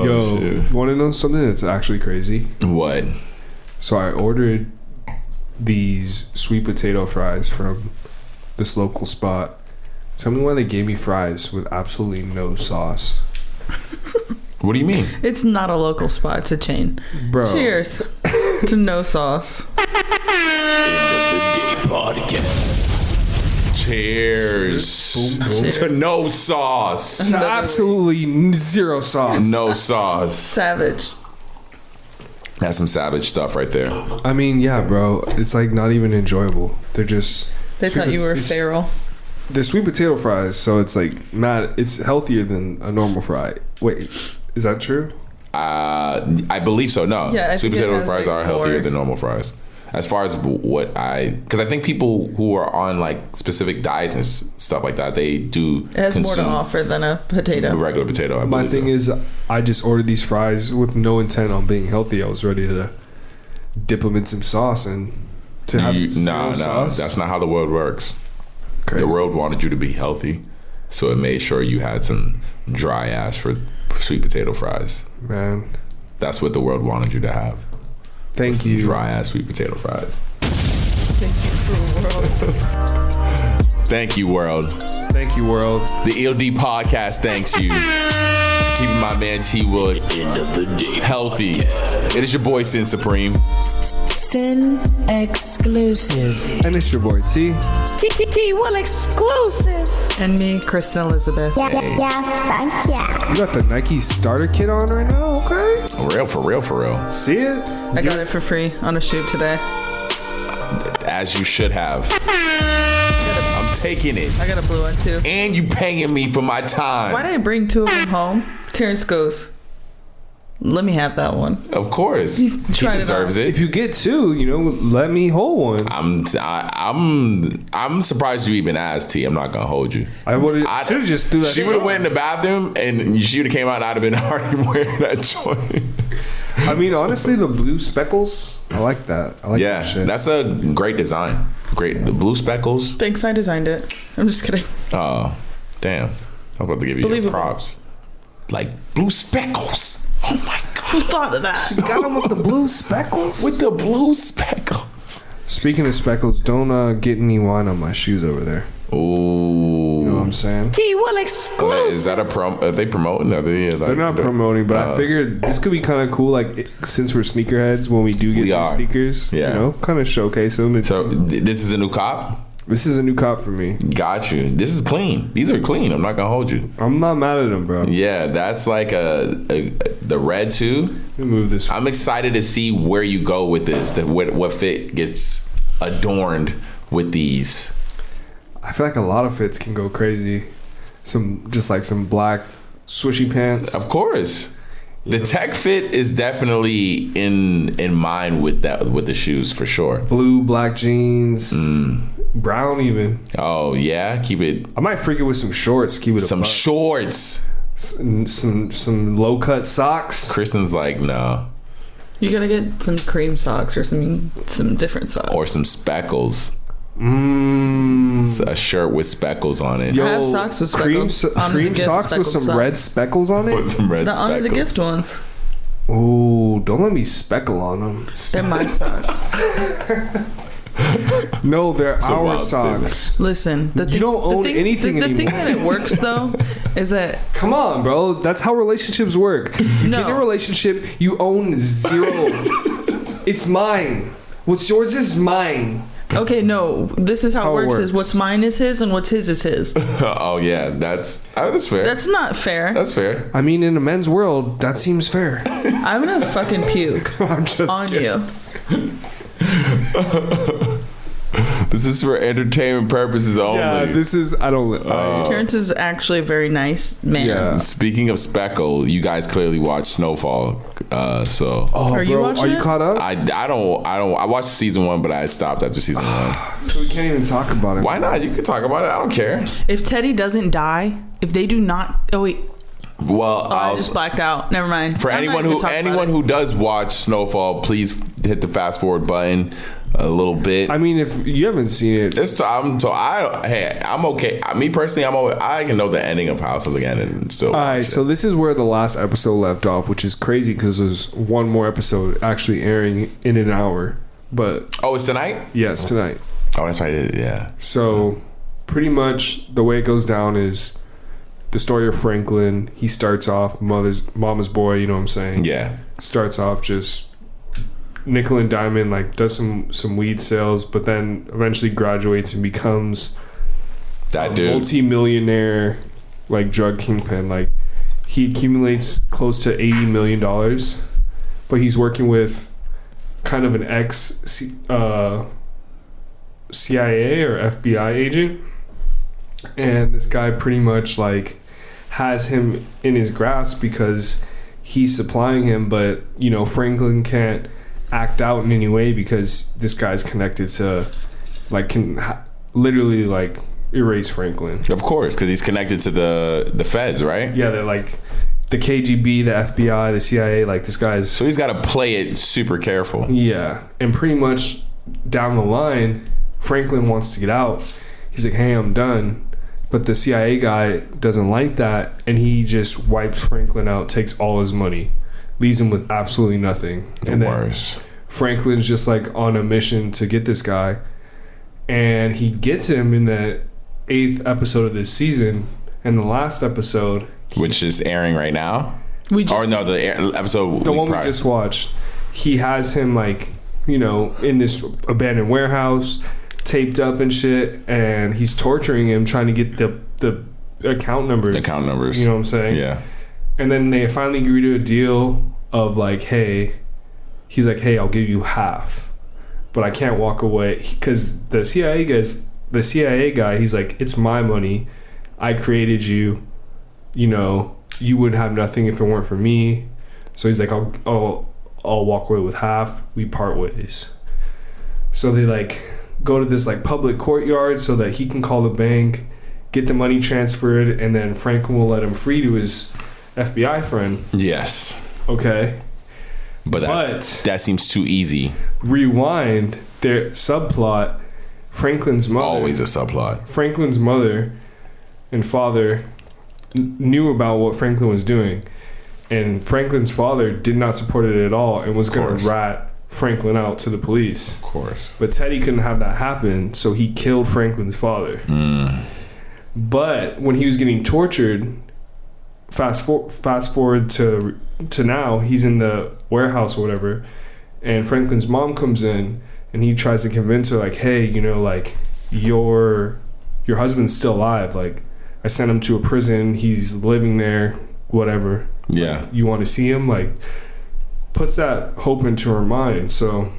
Yo, shit. Want to know something that's actually crazy? What? So I ordered these sweet potato fries from this local spot. Tell me why they gave me fries with absolutely no sauce. What do you mean? It's not a local spot. It's a chain. Bro. Cheers to no sauce. Cheers. Cheers. To no sauce. Absolutely zero sauce. No sauce. Savage. That's some savage stuff right there. I mean, yeah, bro. It's like not even enjoyable. They're just. They thought you were feral. They're sweet potato fries, so it's like, man, it's healthier than a normal fry. Wait, is that true? I believe so. No, Yeah, I sweet think it potato has, fries like, are healthier more- than normal fries. As far as because I think people who are on like specific diets and stuff like that, they do. It has more to consume offer than a potato. a regular potato. I My believe thing so. is, I just ordered these fries with no intent on being healthy. I was ready to dip them in some sauce and to have zero sauce. That's not how the world works. Crazy. The world wanted you to be healthy, so it made sure you had some dry ass for sweet potato fries. Man, That's what the world wanted you to have. thank Some you. dry ass sweet potato fries. Thank you, cruel world. Thank you, world. Thank you, world. The EOD podcast thanks you for keeping my man T Wood healthy. It is your boy Sin Supreme. Sin exclusive. And it's your boy T. T will exclusive. And me, Kristen Elizabeth. Yeah, thank ya. You got the Nike starter kit on right now, okay? For real. See it? I got it for free on a shoot today. As you should have. I'm taking it. I got a blue one too. And you paying me for my time. Why did I bring two of them home? Terrence goes, let me have that one. Of course. He's He trying it deserves out. it. If you get two, let me hold one. I'm surprised you even asked T. I'm not gonna hold you. I should have just threw that. She would have went in the bathroom and she would have came out. I'd have been already wearing that joint. I mean, honestly, the blue speckles, I like that. I like Yeah, that shit. that's a great design. Great, the blue speckles. Thanks, I designed it. I'm just kidding. Oh, damn! I was about to give you your Believable. props. Like blue speckles. Oh my Who god! thought of that? Got them with the blue speckles. With the blue speckles. Speaking of speckles, don't get any wine on my shoes over there. Ooh. You know what I'm saying? T will exclusive. Is that a are they promoting? They're not promoting, but I figured this could be kind of cool. Like, since we're sneakerheads, when we do get We new are. sneakers, Yeah. kind of showcase them. So this is a new cop. This is a new cop for me. Got you. This is clean. These are clean. I'm not gonna hold you. I'm not mad at them, bro. Yeah, that's like the red too. Let me move this. I'm excited to see where you go with this. What fit gets adorned with these. I feel like a lot of fits can go crazy. Some black swishy pants. Of course, the tech fit is definitely in mind with the shoes for sure. Blue, black jeans. Brown even. Oh yeah, keep it. I might freak it with some shorts. Keep it Some a buck. shorts. Some low cut socks. Kristen's like no, You gotta get some cream socks or some different socks. or some speckles. A shirt with speckles on it. Yo, I have socks with speckles. On the cream gift socks with speckled some red speckles on With it. some red The speckles. under the gift ones. Ooh, don't let me speckle on them. They're my socks. No, they're a our wild socks. Listen, You don't own anything the thing anymore. that it works though is that Come on, bro. That's how relationships work. You No. get in a relationship, you own zero. It's mine. What's yours is mine. okay, no, this is how it works. Is works. what's mine is his and what's his is his. Oh yeah, that's fair. That's not fair. That's fair. I mean, in a men's world, that seems fair. I'm gonna fucking puke I'm just on kidding. you. This is for entertainment purposes only. Yeah, this is. I don't. Terrence is actually a very nice man. Yeah. Speaking of speckle, you guys clearly watched Snowfall. So Oh, Are you bro, watching are you it? caught up? I watched season 1, but I stopped after season 1. So we can't even talk about it. Why not? You can talk about it. I don't care. If Teddy doesn't die, if they do not, oh wait, Well, I just blacked out. Never mind. for I'm not anyone even who talking about anyone it. who does watch Snowfall, please hit the fast forward button. a little bit. I mean, if you haven't seen it, I'm okay. Me personally, I can know the ending of House again and still. All right, so this is where the last episode left off, which is crazy because there's one more episode actually airing in an hour. But it's tonight? Yeah, it's tonight. Oh, that's right. Yeah. So pretty much the way it goes down is the story of Franklin. He starts off mama's boy, you know what I'm saying? Yeah. Starts off just nickel and diamond, like does some weed sales, but then eventually graduates and becomes that dude, multi-millionaire, like drug kingpin. Like he accumulates close to $80 million, but he's working with kind of an ex CIA or FBI agent, and this guy pretty much like has him in his grasp because he's supplying him, but you know Franklin can't act out in any way because this guy's connected to like literally like erase Franklin, of course, because he's connected to the feds, right? Yeah, they're like the KGB, the FBI, the CIA, like this guy's... So he's got to play it super careful. Yeah. And pretty much down the line, Franklin wants to get out. He's like, hey, I'm done. But the CIA guy doesn't like that, and he just wipes Franklin out, takes all his money, leaves him with absolutely nothing. The worst. Franklin's just like on a mission to get this guy, and he gets him in the 8th episode of this season, and the last episode... Which is airing right now? The episode... The one we just watched. He has him, like, you know, in this abandoned warehouse, taped up and shit, and he's torturing him, trying to get the account numbers. The account numbers. You know what I'm saying? Yeah. And then they finally agree to a deal of, like, hey... He's like, hey, I'll give you half. But I can't walk away. Because the CIA guy, he's like, it's my money. I created you. You know, you would have nothing if it weren't for me. So he's like, I'll walk away with half. We part ways. So they like go to this like public courtyard so that he can call the bank, get the money transferred, and then Franklin will let him free to his FBI friend. Yes. Okay. But that seems too easy. Rewind their subplot. Franklin's mother. Always a subplot. Franklin's mother and father knew about what Franklin was doing, and Franklin's father did not support it at all and was going to rat Franklin out to the police. Of course. But Teddy couldn't have that happen, so he killed Franklin's father. But when he was getting tortured, fast forward to now, he's in the warehouse or whatever, and Franklin's mom comes in and he tries to convince her, like, hey, you know, like, your husband's still alive, like, I sent him to a prison. He's living there, whatever. Yeah. Like, you want to see him? Like, puts that hope into her mind. So,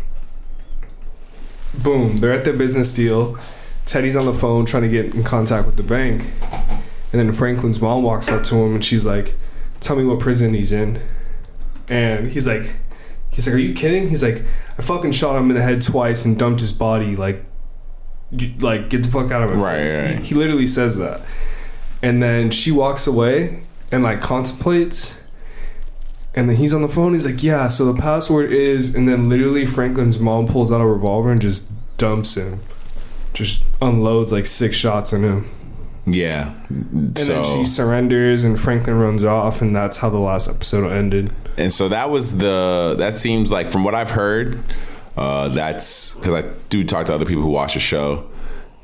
boom, they're at their business deal. Teddy's on the phone trying to get in contact with the bank. And then Franklin's mom walks up to him and she's like, tell me what prison he's in. And he's like, are you kidding? He's like, I fucking shot him in the head twice and dumped his body. Like, get the fuck out of my face. Right. He literally says that. And then she walks away and like contemplates, and then he's on the phone. He's like, yeah, so the password is, and then literally Franklin's mom pulls out a revolver and just dumps him, just unloads like 6 shots on him. Yeah. And then she surrenders and Franklin runs off, and that's how the last episode ended. And so that seems like, from what I've heard, that's because I do talk to other people who watch the show.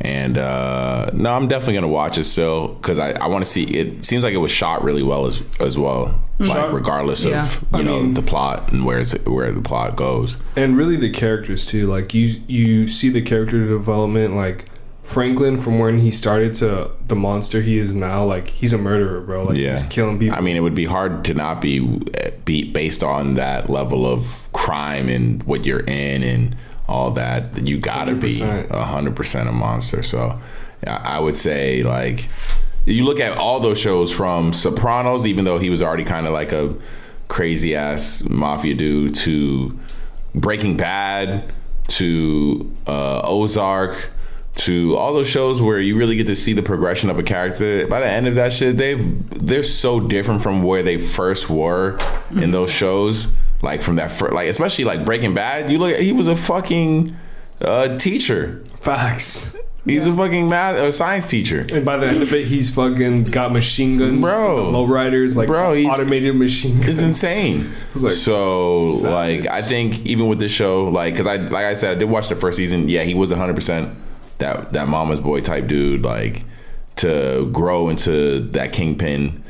And no, I'm definitely gonna watch it still because I want to see. It seems like it was shot really well as well, like regardless of the plot and where the plot goes, and really the characters too. Like you see the character development, like Franklin from when he started to the monster he is now. Like, he's a murderer, bro. Like, he's killing people. I mean, it would be hard to not be based on that level of crime and what you're in and all that. You gotta 100%. Be 100% a monster. So I would say, like, you look at all those shows from Sopranos, even though he was already kind of like a crazy ass mafia dude, to Breaking Bad, to Ozark, to all those shows where you really get to see the progression of a character. By the end of that shit, they're so different from where they first were in those shows. Like, from that first, like, especially like Breaking Bad, you look at, he was a fucking teacher. Facts. He's a fucking math or science teacher. And by the end of it, he's fucking got machine guns, bro. Lowriders, like he's automated machine guns. It's insane. Like, so, savage. like, I think even with this show, like, because like I said, I did watch the first season. Yeah, he was 100% that mama's boy type dude. Like, to grow into that kingpin.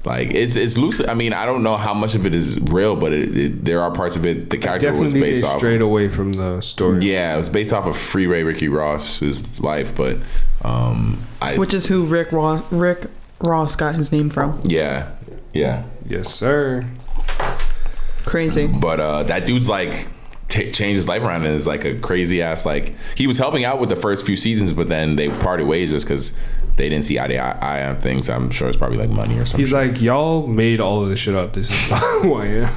Like it's loosely. I mean, I don't know how much of it is real, but there are parts of it. The character was based off straight away from the story. Yeah, it was based off of Freeway Ricky Ross's life, but which is who Rick Ross got his name from. Yeah. Yes, sir. Crazy. But that dude's like changed his life around and is like a crazy ass. Like he was helping out with the first few seasons, but then they parted ways just because they didn't see eye to eye on things. I'm sure it's probably like money or something. He's like, y'all made all of this shit up. This is not who I am.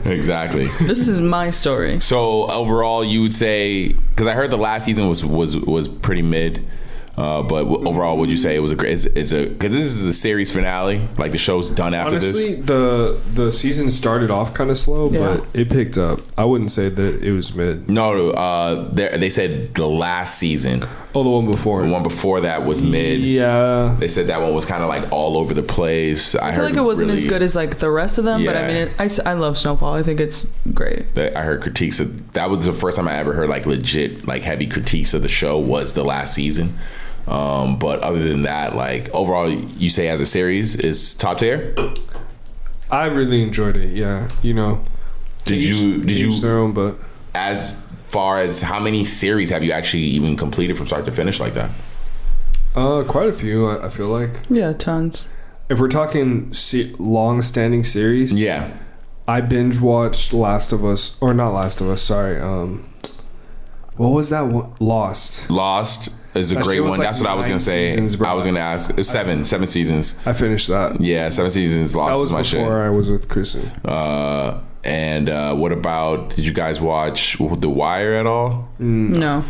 Exactly. This is my story. So overall, you would say, because I heard the last season was pretty mid. But overall, would you say it was because this is the series finale, like the show's done after this? Honestly, the season started off kind of slow, but it picked up. I wouldn't say that it was mid. No, they said the last season. Oh, the one before. The one before that was mid. Yeah. They said that one was kind of like all over the place. I feel like it wasn't as good as like the rest of them, but I mean, I love Snowfall. I think it's great. I heard critiques of that was the first time I ever heard like legit like heavy critiques of the show was the last season. But other than that, like overall, you say as a series is top tier. I really enjoyed it. Yeah, you know. Did you their own, but as far as how many series have you actually even completed from start to finish like that? Quite a few. I feel like. Yeah, tons. If we're talking long-standing series, yeah, I binge watched Last of Us, or not Last of Us. Sorry. What was that one? Lost. Lost is a great one. That's what I was gonna say. I was gonna ask. It's seven seasons. I finished that. Yeah, 7 seasons. Lost is my shit. That was before I was with Kristen. And what about? Did you guys watch The Wire at all? No.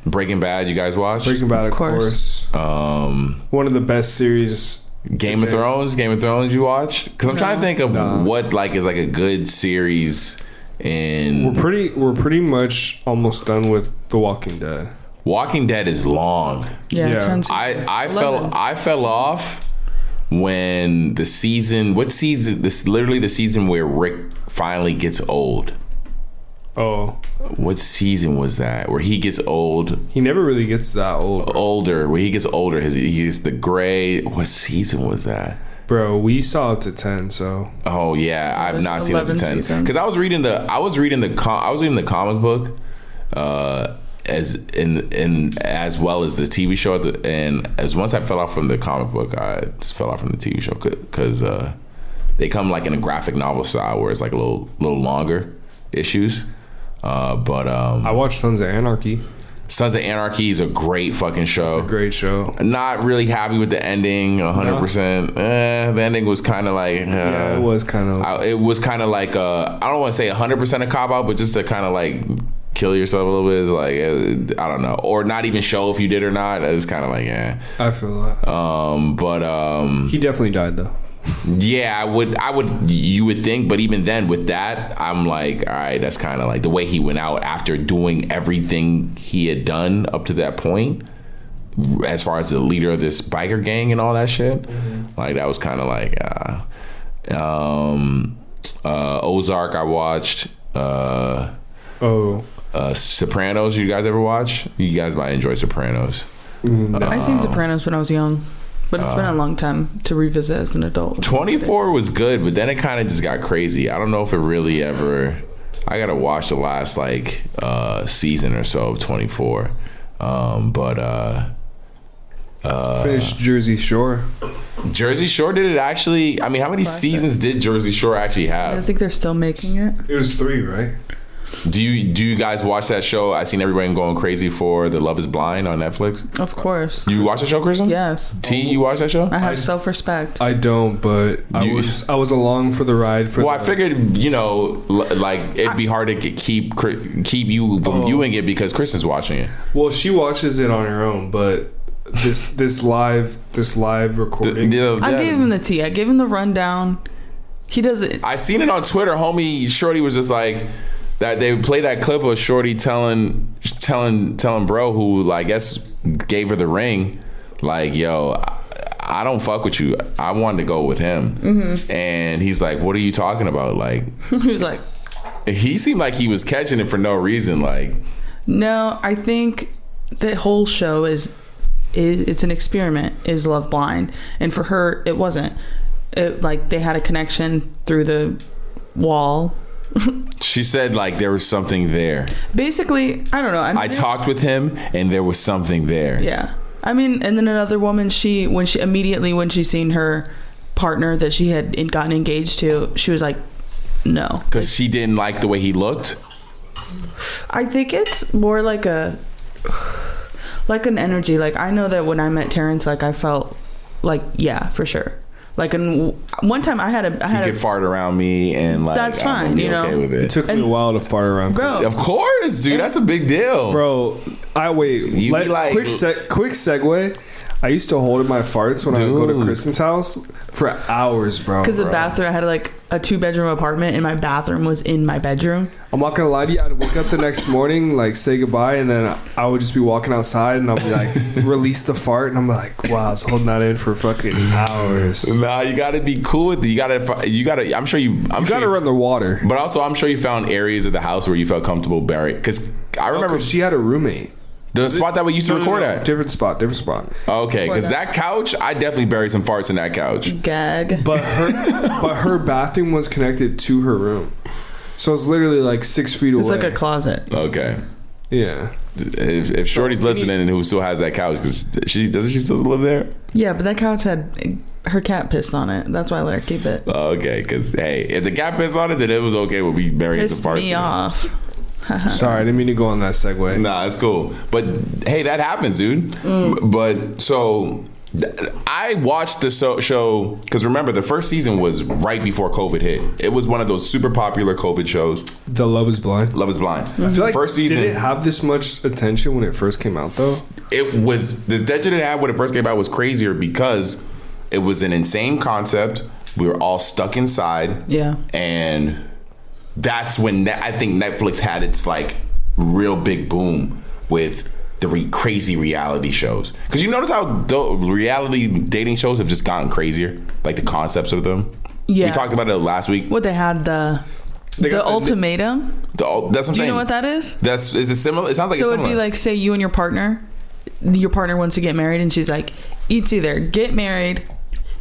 Breaking Bad. You guys watch? Breaking Bad, of course. One of the best series. Game of Thrones. You watched? Because I'm trying to think of what like is like a good series. And we're pretty much almost done with The Walking Dead. Walking Dead is long. Yeah. I fell off when the season. What season? This literally the season where Rick finally gets old. Oh. What season was that? Where he gets old? He never really gets that old. Older. Where he gets older. He's the gray. What season was that? Bro, we saw up to 10, so. Oh yeah, I've not seen up to 10 because I was reading the comic book, as well as the TV show, and as once I fell off from the comic book, I just fell off from the TV show because they come like in a graphic novel style where it's like a little longer issues. But I watched Sons of Anarchy. Sons of Anarchy is a great fucking show. It's a great show. Not really happy with the ending, 100%. The ending was kind of like... yeah, it was kind of... It was kind of like, I don't want to say 100% a cop-out, but just to kind of like kill yourself a little bit is like, I don't know. Or not even show if you did or not. It's kind of like, I feel that. But... he definitely died, though. Yeah, I would. You would think, but even then, with that, I'm like, all right, that's kind of like the way he went out after doing everything he had done up to that point, as far as the leader of this biker gang and all that shit. Mm-hmm. Like that was kind of like, Ozark. I watched. Sopranos. You guys ever watch? You guys might enjoy Sopranos. No. I seen Sopranos when I was young. But it's been a long time to revisit as an adult. 24 was good, but then it kind of just got crazy. I don't know if it really ever... I got to watch the last, like, season or so of 24. Finished Jersey Shore. Jersey Shore, did it actually... I mean, how many seasons did Jersey Shore actually have? I think they're still making it. It was 3, right? Do you guys watch that show? I seen everybody going crazy for The Love Is Blind on Netflix. Of course. You watch that show, Kristen? Yes. T, you watch that show? I have self-respect. I don't, but I was along for the ride. I figured, like it'd be hard to keep you from viewing it because Kristen's watching it. Well, she watches it on her own, but this live recording. I gave him the tea. I gave him the rundown. He does it. I seen it on Twitter. Homie Shorty was just like, that they play that clip of Shorty telling bro who like, I guess gave her the ring, like, yo, I don't fuck with you. I wanted to go with him. Mm-hmm. And he's like, what are you talking about? Like, he was like, he seemed like he was catching it for no reason. Like, no, I think the whole show is it's an experiment. Is Love Blind? And for her, it wasn't. Like they had a connection through the wall. She said like there was something there. Basically, I don't know. I talked with him and there was something there. Yeah. I mean, and then another woman, when she seen her partner that she had gotten engaged to, she was like, no. Because she didn't like the way he looked? I think it's more like an energy. Like, I know that when I met Terrence, like, I felt like, yeah, for sure. Like, one time I could fart around me and like, that's fine, you know. Okay with it. It took me a while to fart around. Bro. Of course, dude. That's a big deal. Bro, quick segue. I used to hold in my farts when I would go to Kristen's house for hours, bro. Because the bathroom, I had like a 2-bedroom apartment and my bathroom was in my bedroom. I'm not gonna lie to you, I'd wake up the next morning, like say goodbye, and then I would just be walking outside and I'll be like, release the fart, and I'm like, wow, I was holding that in for fucking hours. Nah, you gotta be cool with it. You gotta, I'm sure you run the water. But also, I'm sure you found areas of the house where you felt comfortable burying. Because I remember she had a roommate. The spot that we used to record at? Different spot. Okay, because that couch, I definitely buried some farts in that couch. Gag. But her bathroom was connected to her room. So it's literally like 6 feet away. It's like a closet. Okay. Yeah. If Shorty's listening and who still has that couch, because doesn't she still live there? Yeah, but that couch had her cat pissed on it. That's why I let her keep it. Okay, because hey, if the cat pissed on it, then it was okay with me burying some farts. Pissed me off. Sorry, I didn't mean to go on that segue. Nah, it's cool. But hey, that happens, dude. But so I watched the show because remember the first season was right before COVID hit. It was one of those super popular COVID shows. The Love Is Blind. Love Is Blind. I feel like first season. Did it have this much attention when it first came out though? It was the attention it had when it first came out was crazier because it was an insane concept. We were all stuck inside. Yeah. And that's when I think Netflix had its like real big boom with the crazy reality shows. Because you notice how the reality dating shows have just gotten crazier, like the concepts of them. Yeah, we talked about it last week. What they had the ultimatum. That's what I'm saying. Do you know what that is? Is it similar? It sounds like it's similar. So it'd be like, say you and your partner wants to get married, and she's like, it's either get married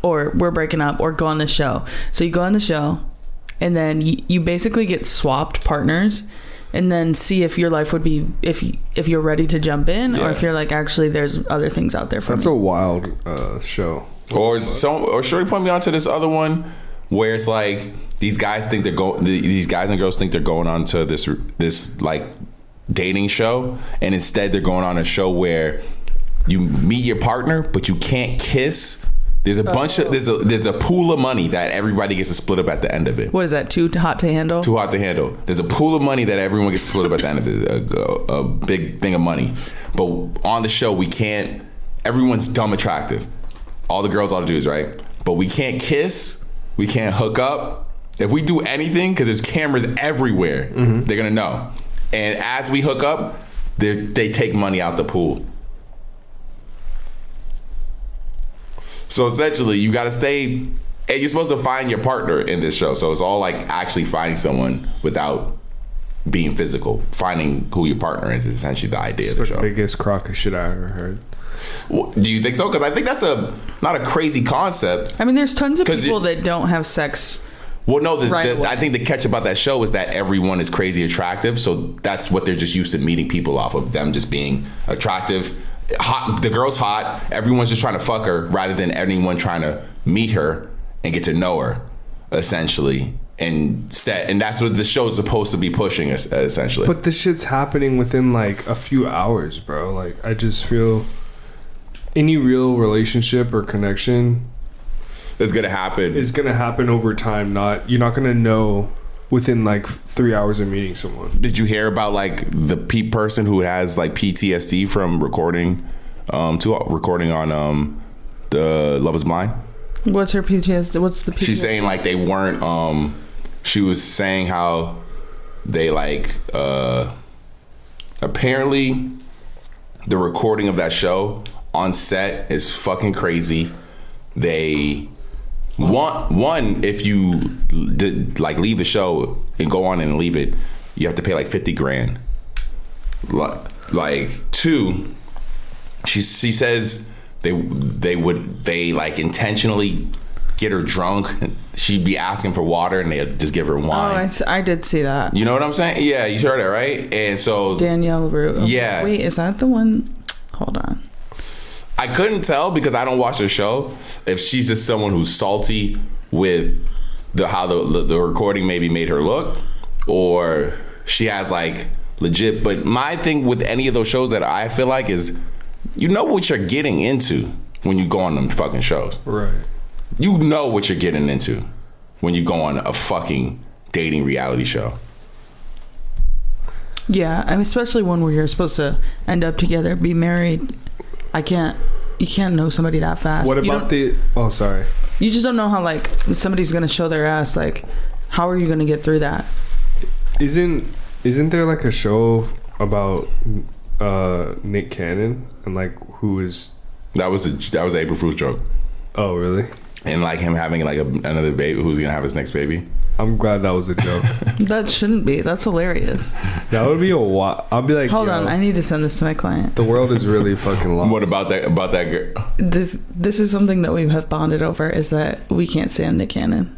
or we're breaking up or go on the show. So you go on the show. And then you basically get swapped partners, and then see if your life would be if you're ready to jump in, or if you're like, actually there's other things out there for That's me. a wild show. Or Shorty point me onto this other one where it's like these guys and girls think they're going on to this like dating show, and instead they're going on a show where you meet your partner but you can't kiss. There's a bunch of there's a pool of money that everybody gets to split up at the end of it. What is that? Too hot to handle? Too hot to handle. There's a pool of money that everyone gets to split up at the end of it. A big thing of money. But on the show, we can't. Everyone's dumb attractive. All the girls ought to do is right. But we can't kiss. We can't hook up. If we do anything, because there's cameras everywhere, they're gonna know. And as we hook up, they take money out the pool. So essentially, you got to stay, and you're supposed to find your partner in this show. So it's all like actually finding someone without being physical. Finding who your partner is essentially the idea of the show. It's the biggest crock of shit I ever heard. Well, do you think so? Because I think that's not a crazy concept. I mean, there's tons of people that don't have sex. Well, no, I think the catch about that show is that everyone is crazy attractive. So that's what they're just used to meeting people off of, them just being attractive. Hot, the girl's hot. Everyone's just trying to fuck her rather than anyone trying to meet her and get to know her, essentially. And that's what the show is supposed to be pushing, essentially. But this shit's happening within like a few hours, bro. Like, I just feel any real relationship or connection is gonna happen over time. You're not gonna know within like 3 hours of meeting someone. Did you hear about like the person who has like PTSD from recording on the Love Is Blind? What's her PTSD? What's the PTSD? She's saying like they weren't. She was saying how they like apparently the recording of that show on set is fucking crazy. They one if you did like leave the show and go on and leave it, you have to pay like $50,000. Like two, she says they like intentionally get her drunk. She'd be asking for water and they'd just give her wine. Oh, I did see that. You know what I'm saying? Yeah, you heard it, right? And so Danielle Root. Yeah. Wait, is that the one? Hold on. I couldn't tell because I don't watch the show if she's just someone who's salty with how the recording maybe made her look, or she has like legit. But my thing with any of those shows that I feel like is, you know what you're getting into when you go on them fucking shows. Right. You know what you're getting into when you go on a fucking dating reality show. Yeah, I mean, especially one where you're supposed to end up together, be married. You can't know somebody that fast. What about sorry. You just don't know how, like, somebody's gonna show their ass. Like, how are you gonna get through that? Isn't there like a show about Nick Cannon and like who is that was an April Fool's joke. Oh really? And like him having like another baby, who's gonna have his next baby. I'm glad that was a joke. That shouldn't be. That's hilarious. That would be a while. I'll be like, hold on, I need to send this to my client. The world is really fucking lost. What about that girl? This is something that we have bonded over, is that we can't stand Nick Cannon.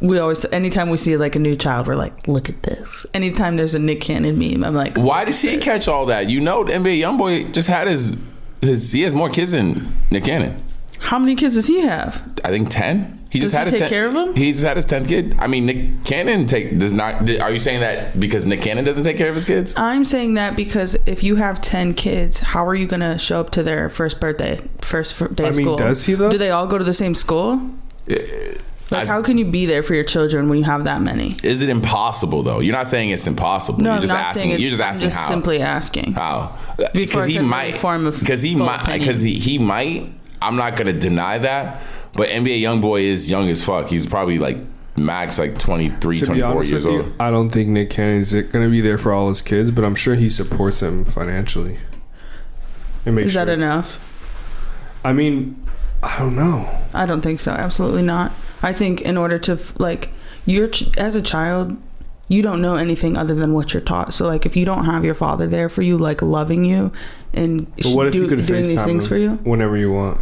We always, anytime we see like a new child, we're like, look at this. Anytime there's a Nick Cannon meme, I'm like, why does he catch all that? You know, the NBA YoungBoy just had he has more kids than Nick Cannon. How many kids does he have? I think 10. Does he take care of them? He just had his 10th kid. I mean, Nick Cannon does not. Are you saying that because Nick Cannon doesn't take care of his kids? I'm saying that because if you have 10 kids, how are you going to show up to their first day of school? Does he though? Do they all go to the same school? How can you be there for your children when you have that many? Is it impossible though? You're not saying it's impossible. No, you're just I'm not asking. saying it's, You're just asking I'm just how. Simply asking. How? Because he might. Because he might. I'm not gonna deny that. But NBA YoungBoy is young as fuck. He's probably like max like 23, 24 years old. I don't think Nick Cannon is going to be there for all his kids, but I'm sure he supports them financially. Is that enough? I mean, I don't know. I don't think so. Absolutely not. I think in order to, like, as a child, you don't know anything other than what you're taught. So, like, if you don't have your father there for you, like, loving you and doing these things for you, whenever you want.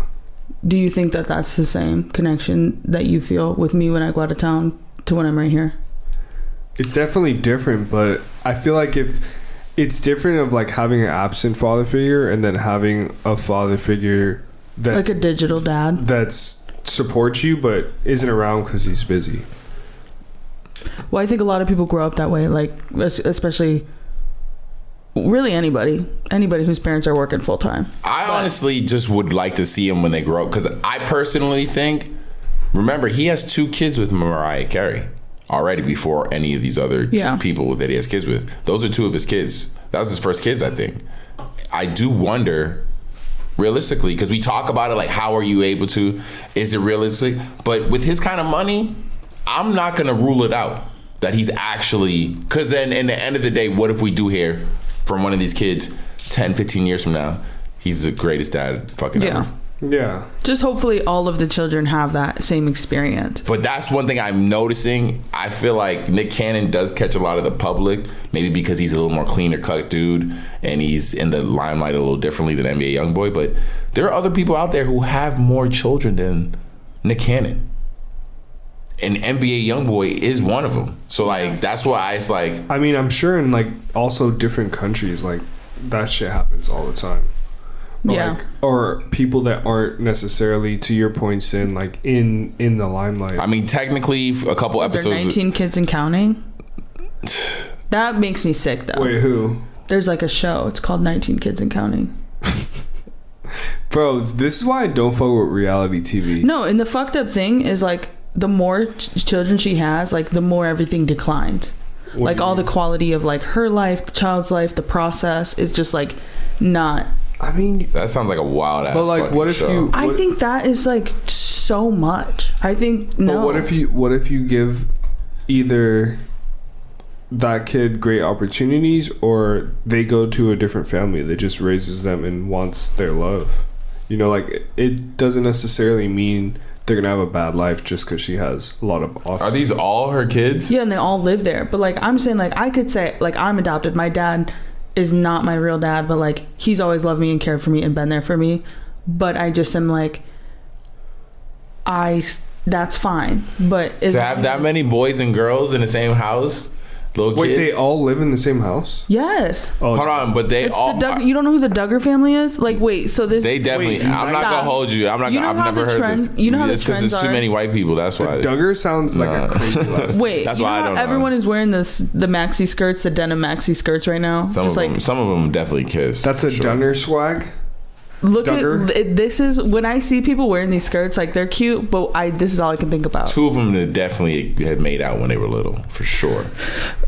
Do you think that that's the same connection that you feel with me when I go out of town to when I'm right here? It's definitely different, but I feel like if it's different of like having an absent father figure and then having a father figure that's like a digital dad that's supports you but isn't around because he's busy. Well, I think a lot of people grow up that way, like especially really anybody whose parents are working full time. I honestly just would like to see him when they grow up, because I personally think, remember, he has 2 kids with Mariah Carey already before any of these other people that he has kids with. Those are 2 of his kids. That was his first kids, I think. I do wonder, realistically, because we talk about it like, how are you able to? Is it realistic? But with his kind of money, I'm not going to rule it out that he's actually, because then in the end of the day, what if we do hear from one of these kids 10, 15 years from now, he's the greatest dad fucking ever. Yeah. Just hopefully all of the children have that same experience. But that's one thing I'm noticing. I feel like Nick Cannon does catch a lot of the public, maybe because he's a little more cleaner cut dude and he's in the limelight a little differently than NBA YoungBoy. But there are other people out there who have more children than Nick Cannon. And NBA YoungBoy is one of them. So like that's why it's like, I mean, I'm sure in like also different countries, like that shit happens all the time. Like, or people that aren't necessarily, to your point, Sin, like in the limelight. I mean, technically a couple episodes, 19 kids and counting. That makes me sick though. Wait, who? There's like a show, it's called 19 Kids and Counting. Bro, this is why I don't fuck with reality TV. No, and the fucked up thing is like the more children she has, like the more everything declines. Like all the quality of like her life, the child's life, the process is just like not. I mean, that sounds like a wild ass. But like, what if show. you? I think that is like so much. I think no. But what if you give either that kid great opportunities, or they go to a different family that just raises them and wants their love. You know, like it doesn't necessarily mean they're gonna have a bad life just because she has a lot of offers. Are these all her kids? Yeah, and they all live there. But like I'm saying, like I could say, like I'm adopted. My dad is not my real dad, but like he's always loved me and cared for me and been there for me. But I just am like, that's fine. But To have that many boys and girls in the same house, little kids. Wait, they all live in the same house? Yes. Oh, Hold on, but they It's all. you don't know who the Duggar family is? Like, wait, so this. They definitely. Wait, I'm not stop. gonna hold you. I'm not. You know I've how never the heard trends- this. you know how the It's because trends there's too are? many white people. That's why. Duggar sounds like a crazy last. Wait, That's you why I know don't how know. everyone is wearing the maxi skirts, the denim maxi skirts right now? Some Just of like them. Some of them definitely kiss. That's a for sure. Dunner swag. look Duggar? at this is when I see people wearing these skirts, like they're cute, but this is all I can think about. Two of them that definitely had made out when they were little, for sure.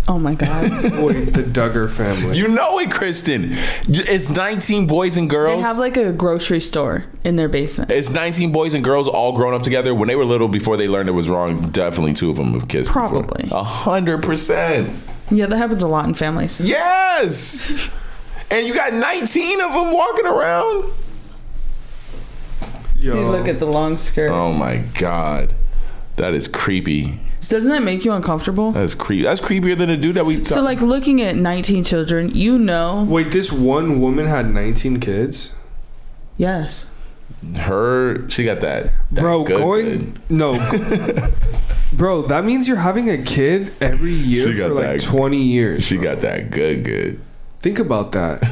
Oh my god. Wait, the Duggar family. You know it, Kristen. It's 19 boys and girls. They have like a grocery store in their basement. It's 19 boys and girls all grown up together. When they were little, before they learned it was wrong, definitely two of them have kissed. Probably. 100%. Yeah, that happens a lot in families. Yes. And you got 19 of them walking around. Yo. See, look at the long skirt. Oh my God. That is creepy. Doesn't that make you uncomfortable? That's creepy. That's creepier than the dude that we So like looking at 19 children, you know. Wait, this one woman had 19 kids? Yes. she got that Bro, good. No. Bro, that means you're having a kid every year She got for like that. 20 years. She got that good. Think about that.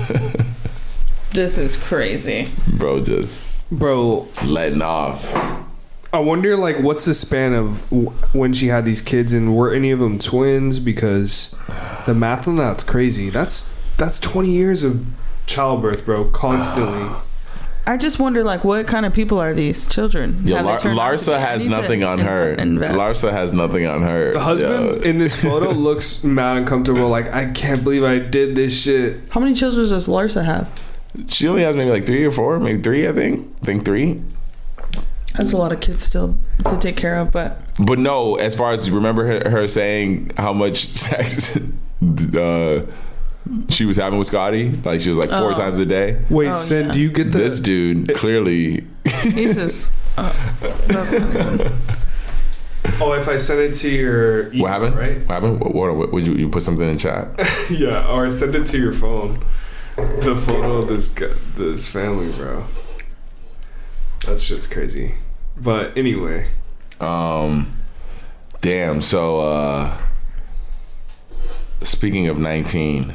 This is crazy. Bro, just Bro, letting off. I wonder like what's the span of when she had these kids, and were any of them twins? Because the math on that's crazy. That's 20 years of childbirth, bro, constantly. I just wonder, like, what kind of people are these children? Yeah, Have they turned out to be? Larsa I has need to nothing on her. invest. Larsa has nothing on her. The husband in this photo looks mad uncomfortable, like, I can't believe I did this shit. How many children does Larsa have? She only has maybe like 3 or 4, maybe 3. I think 3. That's a lot of kids still to take care of, but But no, as far as remember her saying how much sex she was having with Scotty, like she was like 4 times a day. Wait, Oh, Sin, yeah. do you get the... This dude clearly. he's just. That's not even. Oh, if I send it to your email, What happened? right? What happened? What would you put something in chat? Yeah, or I send it to your phone. The photo of this family, bro. That shit's crazy. But anyway. Damn. So speaking of 19,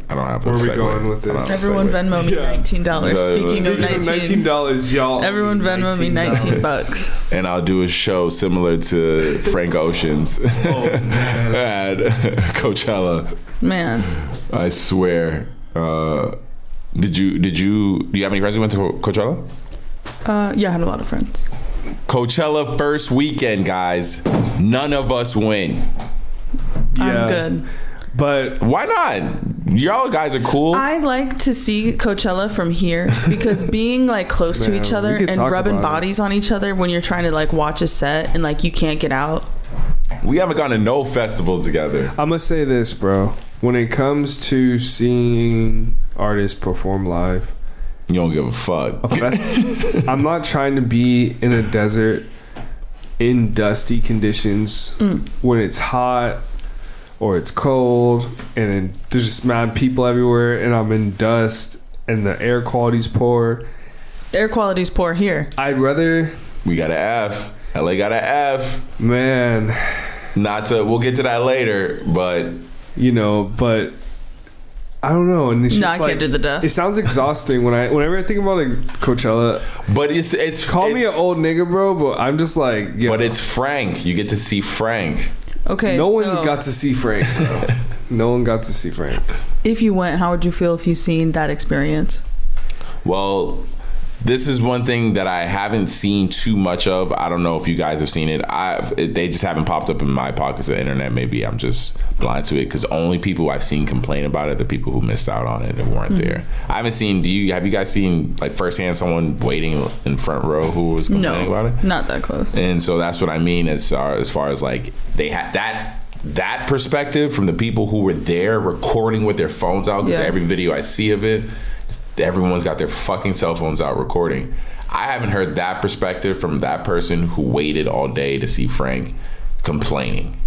I don't have. Where a are we segue. going with I don't this? have a Everyone segue. Venmo me Yeah. $19. Yeah, Speaking of Speaking 19, of $19, y'all. everyone Venmo me $19. And I'll do a show similar to Frank Ocean's Oh, man. at Coachella. Man, I swear. Do you have any friends who went to Coachella? yeah, I had a lot of friends. Coachella first weekend, guys. None of us win. Yeah. I'm good. But Why not? Y'all guys are cool. I like to see Coachella from here because being like close to Man, each other we could and talk rubbing about it. bodies on each other when you're trying to like watch a set and like you can't get out. We haven't gone to no festivals together. I'm going to say this, bro. When it comes to seeing artists perform live, You don't give a fuck. I'm not trying to be in a desert in dusty conditions when it's hot or it's cold and there's just mad people everywhere and I'm in dust and the air quality's poor. Air quality's poor here. I'd rather, We got an F. LA got an F. man, We'll get to that later, but you know, but I don't know. And it's No, just I like, can't do the dust. It sounds exhausting whenever I think about like Coachella. it's Call me an old nigga, bro, but I'm just like, yo, But it's Frank. You get to see Frank. Okay, no one so got to see Frank, bro. No one got to see Frank. if you went, how would you feel if you seen that experience? Well, This is one thing that I haven't seen too much of. I don't know if you guys have seen it. They just haven't popped up in my pockets of the internet. Maybe I'm just blind to it because only people I've seen complain about it are the people who missed out on it and weren't there. I haven't seen. Have you guys seen like firsthand someone waiting in front row who was complaining about it? Not that close. And so that's what I mean as far as like they had that perspective from the people who were there recording with their phones out. Because every video I see of it, everyone's got their fucking cell phones out recording. I haven't heard that perspective from that person who waited all day to see Frank complaining.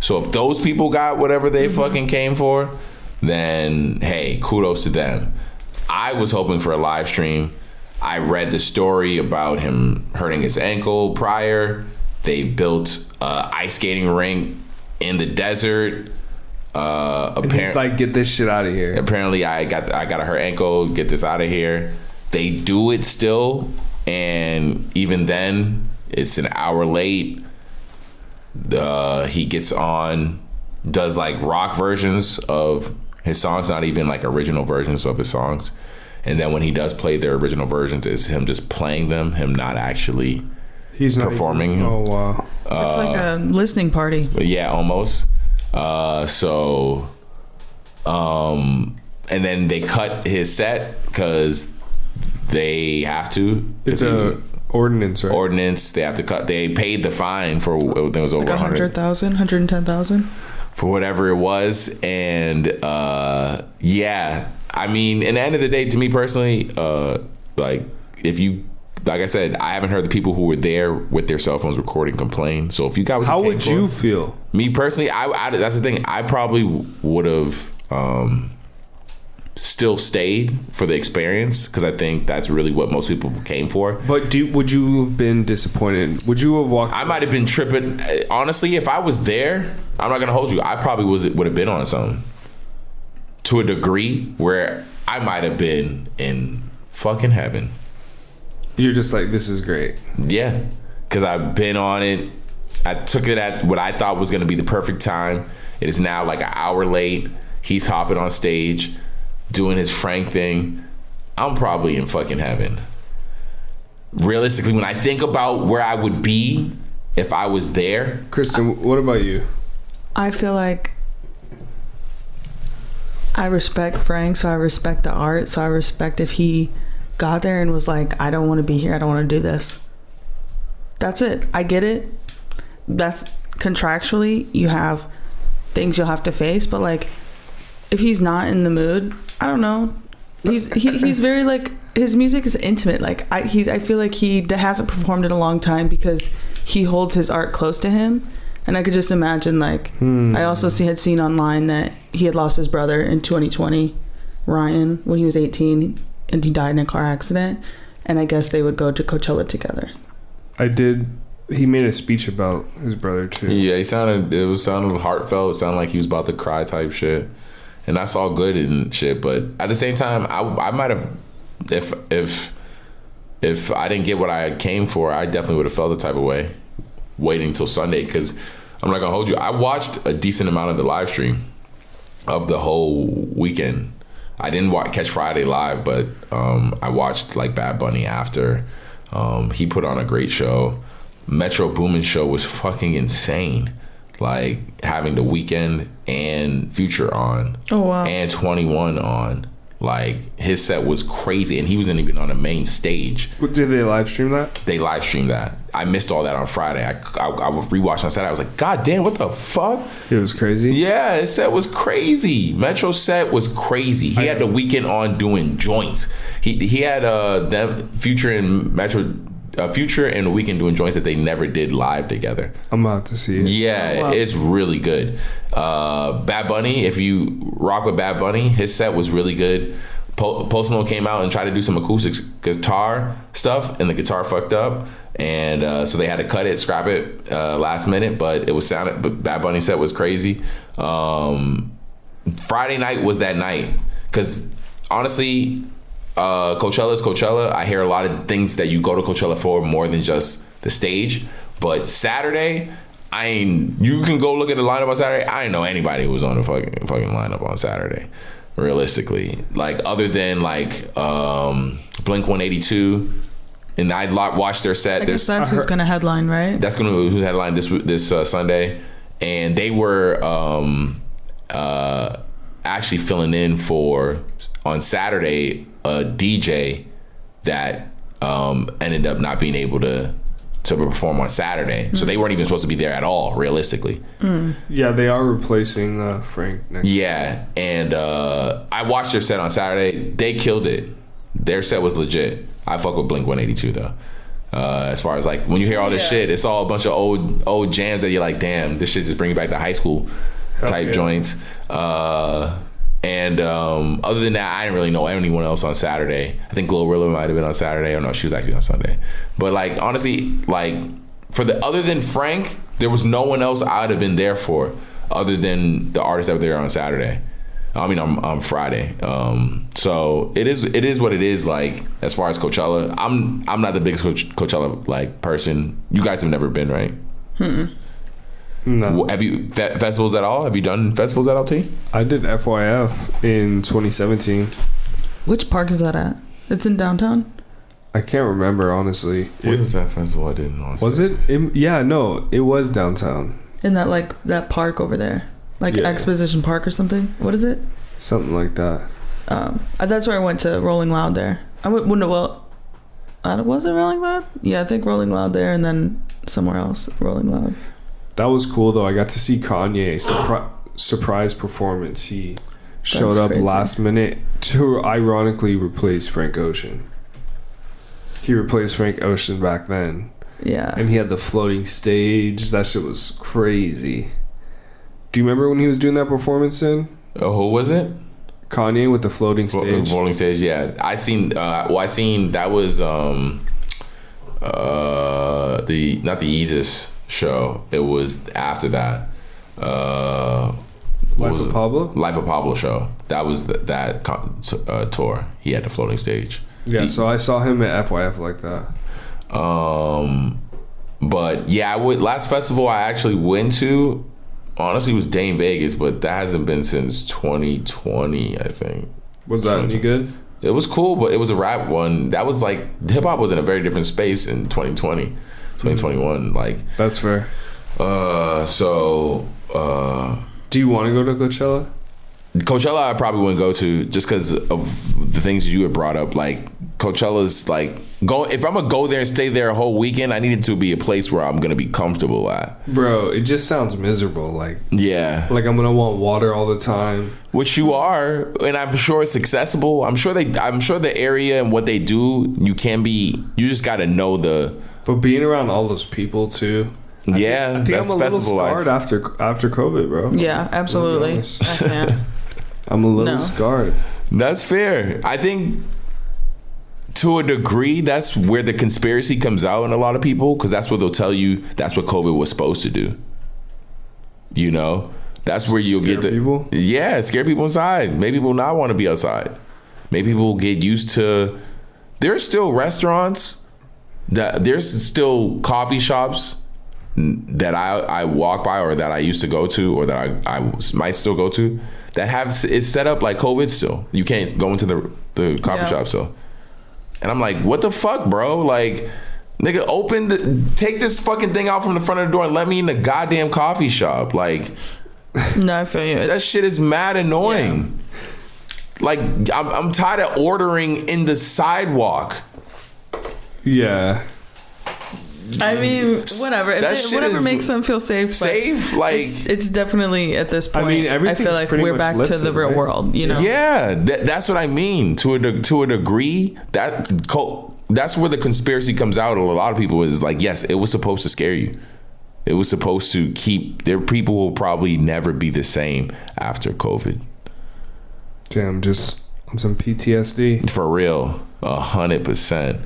So if those people got whatever they fucking came for, then hey, kudos to them. I was hoping for a live stream. I read the story about him hurting his ankle prior. They built an ice skating rink in the desert. And he's like, get this shit out of here. Apparently I got her ankle, get this out of here. They do it still, and even then it's an hour late. He gets on, does like rock versions of his songs, not even like original versions of his songs. And then when he does play their original versions, it's him just playing them, him not actually performing. Oh wow. It's like a listening party. Yeah, almost. And then they cut his set because they have to. It's a ordinance, right? Ordinance. They have to cut. They paid the fine for it was over like 100,000, 110,000 for whatever it was, and yeah. I mean, in the end of the day, to me personally, like I said, I haven't heard the people who were there with their cell phones recording complain. So if you got, how would you feel? Me personally, I that's the thing. I probably would have still stayed for the experience because I think that's really what most people came for. But would you have been disappointed? Would you have walked? I might have been tripping. Honestly, if I was there, I'm not gonna hold you. I probably would have been on something to a degree where I might have been in fucking heaven. You're just like, this is great. Yeah, because I've been on it. I took it at what I thought was going to be the perfect time. It is now like an hour late. He's hopping on stage, doing his Frank thing. I'm probably in fucking heaven. Realistically, when I think about where I would be if I was there. Kristen, what about you? I feel like I respect Frank, so I respect the art, so I respect if he got there and was like, I don't want to be here, I don't want to do this. That's it. I get it. That's contractually, you have things you'll have to face, but like if he's not in the mood, I don't know. He's very like, his music is intimate. Like I feel like he hasn't performed in a long time because he holds his art close to him. And I could just imagine, like, I also had seen online that he had lost his brother in 2020, Ryan, when he was 18, and he died in a car accident. And I guess they would go to Coachella together. He made a speech about his brother, too. Yeah, it sounded heartfelt. It sounded like he was about to cry type shit. And that's all good and shit. But at the same time, I might have, if I didn't get what I came for, I definitely would have felt the type of way. Waiting till Sunday, because I'm not gonna hold you. I watched a decent amount of the live stream of the whole weekend. I didn't catch Friday live, but I watched like Bad Bunny after. He put on a great show. Metro Boomin's show was fucking insane. Like having The Weeknd and Future on, and 21 on. Like his set was crazy, and he wasn't even on the main stage. Did they live stream that? They live streamed that. I missed all that on Friday. I rewatched on Saturday. I was like, God damn, what the fuck? It was crazy. Yeah, his set was crazy. Metro's set was crazy. He had The Weeknd on doing joints. He had them Future and Metro. Future and The Weeknd doing joints that they never did live together. I'm about to see it. Yeah, It's really good. Bad Bunny, if you rock with Bad Bunny, his set was really good. Post Malone came out and tried to do some acoustic guitar stuff, and the guitar fucked up, and so they had to scrap it last minute. But but Bad Bunny's set was crazy. Friday night was that night, because honestly, Coachella is Coachella. I hear a lot of things that you go to Coachella for more than just the stage. But Saturday, you can go look at the lineup on Saturday. I didn't know anybody who was on the fucking lineup on Saturday. realistically. Like other than like Blink 182, and I watched their set. I guess that's who's gonna headline, right? That's gonna headline this Sunday, and they were actually filling in for on Saturday a DJ that ended up not being able to perform on Saturday. So they weren't even supposed to be there at all, realistically. Yeah, they are replacing Frank next. Yeah, and I watched their set on Saturday. They killed it. Their set was legit. I fuck with Blink 182 though. As far as like when you hear all this shit, it's all a bunch of old jams that you're like, damn, this shit just bring you back to high school type joints. And other than that, I didn't really know anyone else on Saturday. I think Glorilla might have been on Saturday. Or no, she was actually on Sunday. But like honestly, like other than Frank, there was no one else I would have been there for other than the artists that were there on Saturday. I mean, on Friday. So it is what it is. Like as far as Coachella, I'm not the biggest Coachella like person. You guys have never been, right? No. Have you festivals at all? Have you done festivals at all, T? I did FYF in 2017. Which park is that at? It's in downtown? I can't remember, honestly. What was that festival I did? Was it? Yeah, no, it was downtown. In that park over there. Like Exposition Park or something? What is it? Something like that. That's where I went to Rolling Loud there. Was it Rolling Loud? Yeah, I think Rolling Loud there and then somewhere else, Rolling Loud. That was cool though. I got to see Kanye surprise performance. He showed up last minute to ironically replace Frank Ocean. He replaced Frank Ocean back then. Yeah. And he had the floating stage. That shit was crazy. Do you remember when he was doing that performance in? Who was it? Kanye with the floating stage. Floating stage, yeah. I seen that was not the Yeezus show. It was after that. Life of Pablo? Life of Pablo show. That was that tour. He had the floating stage. Yeah, so I saw him at FYF like that. But yeah, last festival I actually went to, honestly, was Dane Vegas, but that hasn't been since 2020, I think. Was that any good? It was cool, but it was a rap one. That was like, hip hop was in a very different space in 2020, 2021. Like, that's fair. Do you want to go to Coachella? Coachella, I probably wouldn't go to just because of the things you had brought up. Like Coachella's like if I'm gonna go there and stay there a whole weekend, I need it to be a place where I'm gonna be comfortable at. Bro, it just sounds miserable. Like like I'm gonna want water all the time. Which you are, and I'm sure it's accessible. I'm sure the area and what they do, you just gotta know the. But being around all those people too. I think that's I'm a little scarred after COVID, bro. Yeah, absolutely. I can't. I'm a little scarred. That's fair. I think to a degree, that's where the conspiracy comes out in a lot of people, because that's what they'll tell you. That's what COVID was supposed to do. You know, that's where you'll get the people. Yeah, scare people inside. Maybe people not want to be outside. Maybe people get used to. There's still restaurants. There's still coffee shops that I walk by, or that I used to go to, or that I might still go to, that have it's set up like COVID still. You can't go into the coffee shop still. And I'm like, what the fuck, bro? Like, nigga, take this fucking thing out from the front of the door and let me in the goddamn coffee shop. Like, no, I feel you. That shit is mad annoying. Yeah. Like, I'm tired of ordering in the sidewalk. Yeah. I mean, whatever. Whatever makes them feel safe. Safe, like it's definitely at this point. I mean, I feel like we're back to the real world. You know? Yeah, that's what I mean. To a degree, that's where the conspiracy comes out. A lot of people is like, yes, it was supposed to scare you. It was supposed to keep. Their people will probably never be the same after COVID. Damn, just on some PTSD. For real, 100%.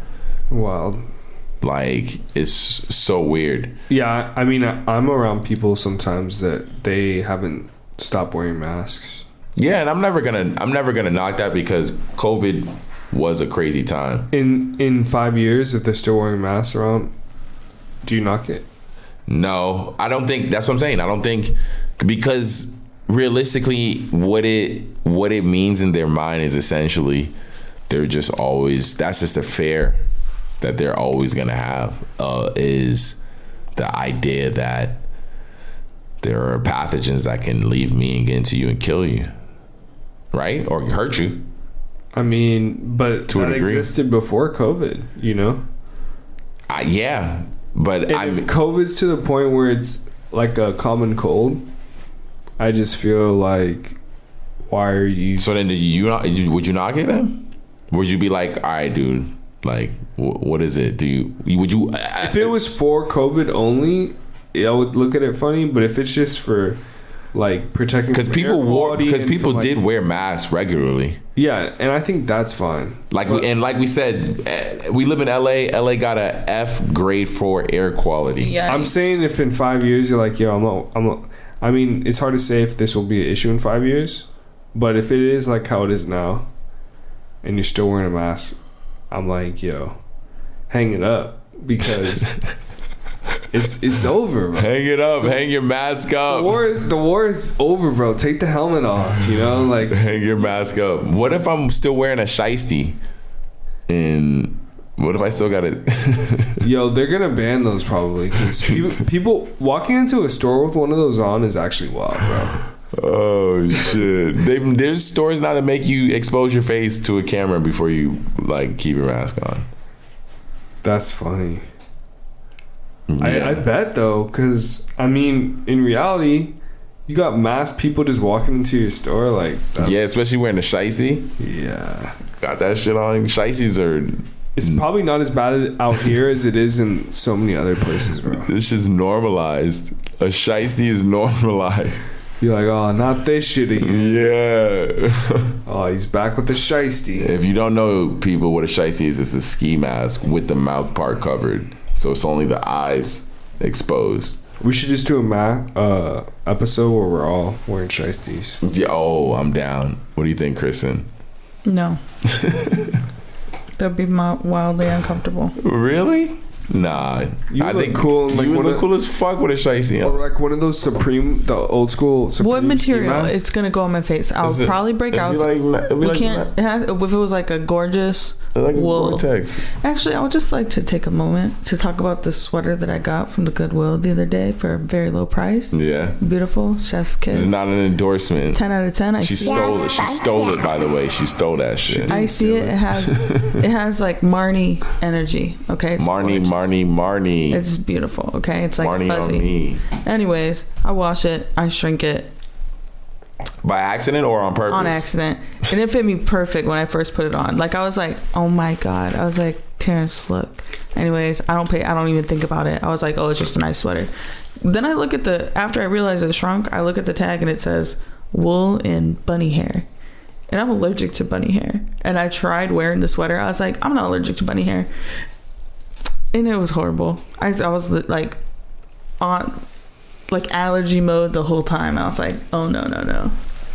Wild. Like, it's so weird. Yeah, I mean, I'm around people sometimes that they haven't stopped wearing masks. Yeah, and I'm never gonna knock that, because COVID was a crazy time. In 5 years, if they're still wearing masks around, do you knock it? No, I don't think. That's what I'm saying. I don't think, because realistically, what it means in their mind is essentially they're just always, that's just a fear that they're always going to have, is the idea that there are pathogens that can leave me and get into you and kill you, right? Or hurt you. I mean, but To a that degree. existed before COVID, you know? Yeah, but And if COVID's to the point where it's like a common cold, I just feel like, why are you... So then would you not get them? Would you be like, all right, dude, like, what is it? Would you... If it was for COVID only, I would look at it funny, but if it's just for like protecting, because people did wear masks regularly. Yeah, and I think that's fine. Like we said, we live in LA. LA got a F grade for air quality. Yeah. I'm saying if in 5 years you're like, yo, I mean, it's hard to say if this will be an issue in 5 years, but if it is like how it is now, and you're still wearing a mask, I'm like, yo, hang it up, because it's over, bro. Hang it up. Hang your mask up. The war is over, bro. Take the helmet off, you know? Like, Hang your mask up. What if I'm still wearing a shiesty? And what if I still got it? yo, they're gonna ban those probably, because people walking into a store with one of those on is actually wild, bro. Oh shit! There's stores now that make you expose your face to a camera before you like keep your mask on. That's funny. Yeah. I bet though, because I mean, in reality, you got masked people just walking into your store, like, Yeah, especially wearing a shiesty. yeah. Got that shit on. Shiesties are. It's probably not as bad out here as it is in so many other places, bro. This is normalized. A shiesty is normalized. You're like, oh, not this shit again. Yeah. Oh, he's back with the shiesty. If you don't know, people, what a shiesty is, it's a ski mask with the mouth part covered. So it's only the eyes exposed. We should just do a episode where we're all wearing shiesties. Yeah, oh, I'm down. What do you think, Kristen? No. That'd be wildly uncomfortable. Really? Nah. You I look think cool in, like, you would one look of- cool as fuck with a shiesty on. Or like one of those the old school Supreme What material? ski masks. It's gonna go on my face. I'll Is it- probably break it'd out. be like- it'd be We like- can't. It has, if it was like a gorgeous like a wool. Gore-Tex. Actually, I would just like to take a moment to talk about the sweater that I got from the Goodwill the other day for a very low price. Yeah. Beautiful, chef's This is kiss. not an endorsement. 10 out of 10. She stole it. She stole it, by the way. She stole that shit. I see it. It has like Marnie energy. Okay. It's gorgeous. Marnie. It's beautiful. Okay. It's like Marnie fuzzy. on me. Anyways, I wash it. I shrink it By accident or on purpose? on accident, and it fit me perfect when I first put it on. Like I was like, oh my god. I was like, Terrence, look. Anyways, I don't even think about it. I was like, oh, it's just a nice sweater. Then I look at after I realized it shrunk, I look at the tag and it says wool and bunny hair. And I'm allergic to bunny hair. And I tried wearing the sweater. I was like, I'm not allergic to bunny hair. And it was horrible. I was like on like allergy mode the whole time. I was like, oh no.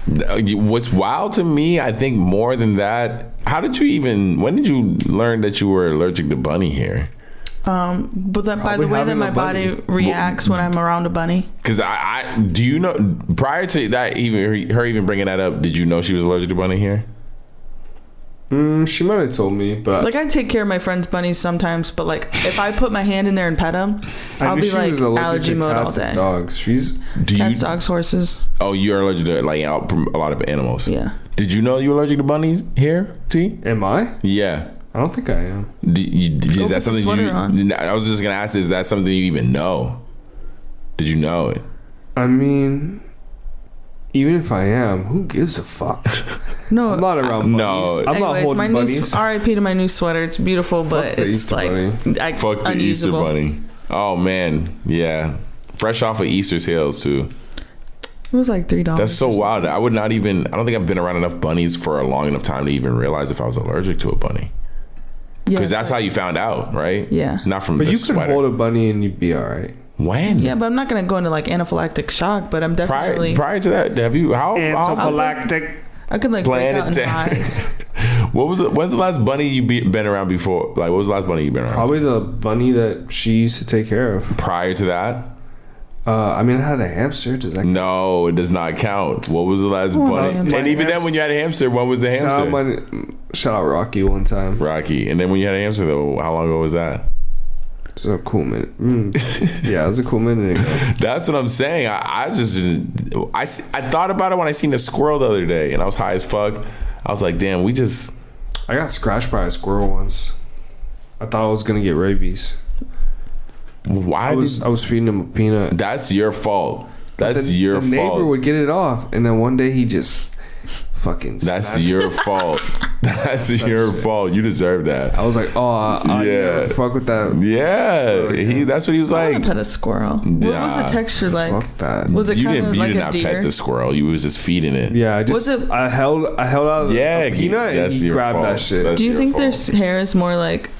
What's wild to me, I think more than that, when did you learn that you were allergic to bunny hair? But that by the way that having my a bunny. body reacts when I'm around a bunny. Because do you know, prior to that, her even bringing that up, did you know she was allergic to bunny hair? She might have told me, but Like I take care of my friend's bunnies sometimes, but like if I put my hand in there and pet them, I'll knew be she like was allergic allergy to mode all cats and day. dogs. She's Cats, dogs, horses. Oh, you're allergic to like a lot of animals. Yeah. Did you know you were allergic to bunnies hair, T? Am I? Yeah. I don't think I am. Is put that the something sweater on. I was just gonna ask, is that something you even know? Did you know it? I mean, even if I am, who gives a fuck? No. I'm not around bunnies. No. I'm not Anyways, holding my bunnies. R.I.P. to my new sweater. It's beautiful, but the it's Easter like bunny. Fuck the Easter unusable. bunny. Oh man, yeah. Fresh off of Easter's Hills too. It was like $3. That's so wild. I don't think I've been around enough bunnies for a long enough time to even realize if I was allergic to a bunny. Yeah, Because it's that's how like- you found out, right? Yeah. Not from But the you could sweater. hold a bunny and you'd be all right. When? Yeah, but I'm not gonna go into like anaphylactic shock. But I'm definitely. Prior to that, have you how I could like break out in Planet hives. when's the last bunny you been around before? Like, what was the last bunny you been around? Probably the bunny that she used to take care of. Prior to that, I mean, I had a hamster. Does that No, it does not count. What was the last bunny? hamster. And even then, when you had a hamster, when was the hamster? Shout out Rocky one time. Rocky. And then when you had a hamster, though, how long ago was that? It was a cool minute. Yeah, it was a cool minute ago. That's what I'm saying. I thought about it when I seen a squirrel the other day, and I was high as fuck. I was like, damn, I got scratched by a squirrel once. I thought I was gonna get rabies. Why? I was feeding him a peanut. That's your fault. That's the, your the fault. neighbor would get it off, and then one day he just fucking. That's your fault. That's your fault. You deserve that. I was like, oh, I never fuck with that. Yeah, that's what he was I like. want to pet a squirrel. What was the texture like? Fuck that. Was it You kind didn't. of You like did a not deer? pet the squirrel. You was just feeding it. Yeah, I held out a peanut and that's he your grabbed fault. that shit. That's Do you your think fault. their hair is more like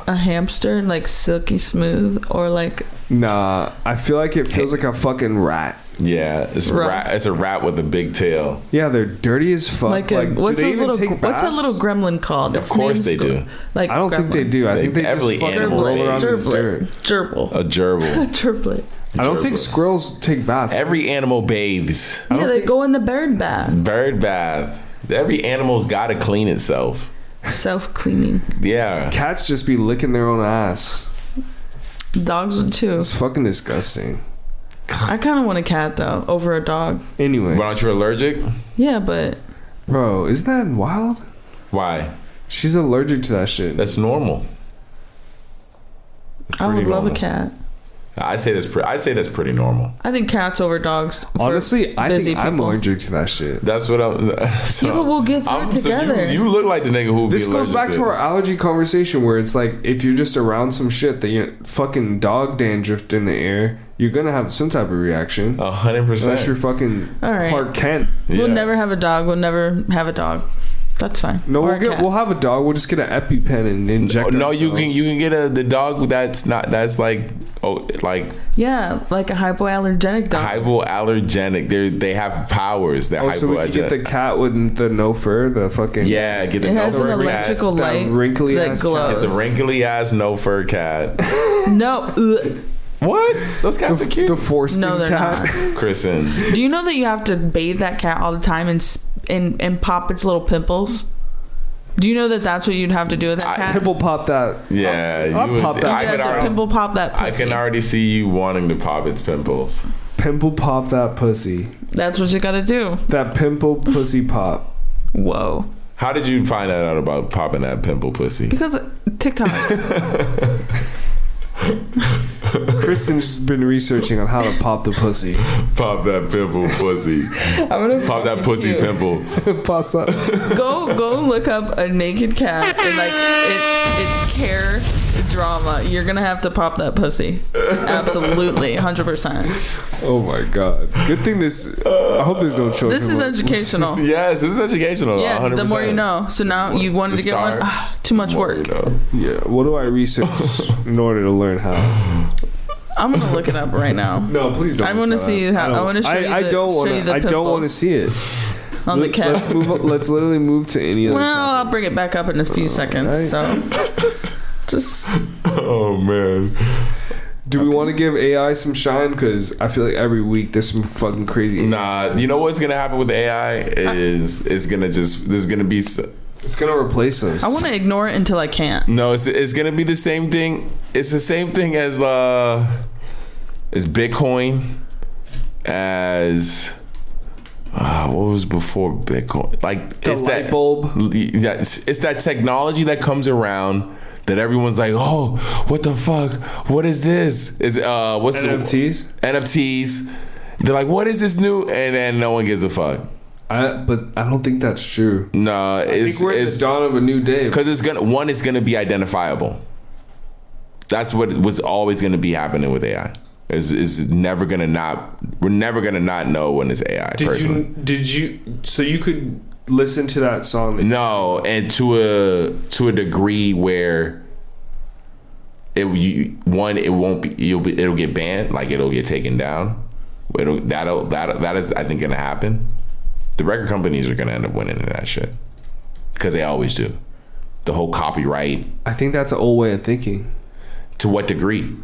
a hamster, like silky smooth, or like? Nah, I feel like it feels like a fucking rat. Yeah, it's a Rough. rat. It's a rat with a big tail. Yeah, they're dirty as fuck. Like, do what's they those even little? take What's that baths? little gremlin called? Of Its course name's they do. Like I don't think they do. I think they Every just fucking animal roll around in bathes. dirt. Gerbil. A gerbil. Gerbil. I don't think squirrels take baths. Every animal bathes. Yeah, they go in the bird bath. Bird bath. Every animal's got to clean itself. Self-cleaning. Yeah. Cats just be licking their own ass. Dogs would too. It's fucking disgusting. I kind of want a cat though over a dog. Anyway, But aren't you allergic? Yeah, but bro, isn't that wild? Why? She's allergic to that shit. That's normal. It's I would pretty love a normal. cat. I'd say that's pretty normal. I think cats over dogs. For Honestly, I busy think I'm people. allergic to that shit. That's what I'm. Yeah, but we'll get through it together. You look like the nigga who would This be goes allergic back to our allergy conversation where it's like if you're just around some shit that you fucking dog dandruff in the air, you're gonna have some type of reaction. 100%. Unless you're fucking All right. Clark Kent. We'll Yeah. never have a dog. We'll never have a dog. That's fine. No, Or a cat. we'll have a dog. We'll just get an EpiPen and inject. No, you ourselves. can get the dog that's like Yeah, like a hypoallergenic dog. hypoallergenic. They have powers that Oh, so we could get the cat with the no fur, the fucking yeah, get the It no has an fur cat. electrical That light wrinkly that ass cat. glows. Get the wrinkly ass no fur cat. No, ugh. What? Those cats are cute. the foreskin No, they're cat. Kristen. Do you know that you have to bathe that cat all the time and pop its little pimples? Do you know that that's what you'd have to do with that cat? Pimple pop that. Yeah, I'll you would, pop that. I Yes, could already, pimple pop that pussy. I can already see you wanting to pop its pimples. Pimple pop that pussy. That's what you gotta do. That pimple pussy pop. Whoa. How did you find that out about popping that pimple pussy? Because TikTok. Kristen's just been researching on how to pop the pussy. Pop that pimple pussy. I'm gonna Pop that pussy's pimple. Pass up. Go look up a naked cat and like it's care drama. You're gonna have to pop that pussy. Absolutely, 100%. Oh my god. Good thing this. I hope there's no children. This is educational. Yes, this is educational. Yeah, 100%. the more you know. So now you wanted to get one. Too much More work. you know. Yeah. What do I research in order to learn how? I'm gonna look it up right now. No, please don't. I want to see how. I want to show you. I don't want to. I don't want to see it. on the cat. Let's move. Let's literally move to any other. Well, topic. I'll bring it back up in a few seconds. right. So, just Oh man. Do we want to give AI some shine? Because I feel like every week there's some fucking crazy. Nah, you know what's gonna happen with AI is it's gonna just there's gonna be It's gonna replace us. I want to ignore it until I can't. no it's gonna be the same thing. It's the same thing as Bitcoin, as what was before Bitcoin? Like The it's light that bulb. Yeah, it's that technology that comes around that everyone's like, oh, what the fuck? What is this? Is what's NFTs? NFTs. They're like, what is this new? And then no one gives a fuck. But I don't think that's true. No, I think we're in the dawn of a new day. because it's gonna be identifiable. That's what was always gonna be happening with AI. Is never gonna not. We're never gonna not know when it's AI. Did you? So you could listen to that song. No, and to a degree where it won't be. It'll get banned. Like it'll get taken down. That is I think gonna happen. The record companies are gonna end up winning in that shit because they always do. The whole copyright. I think that's an old way of thinking. To what degree?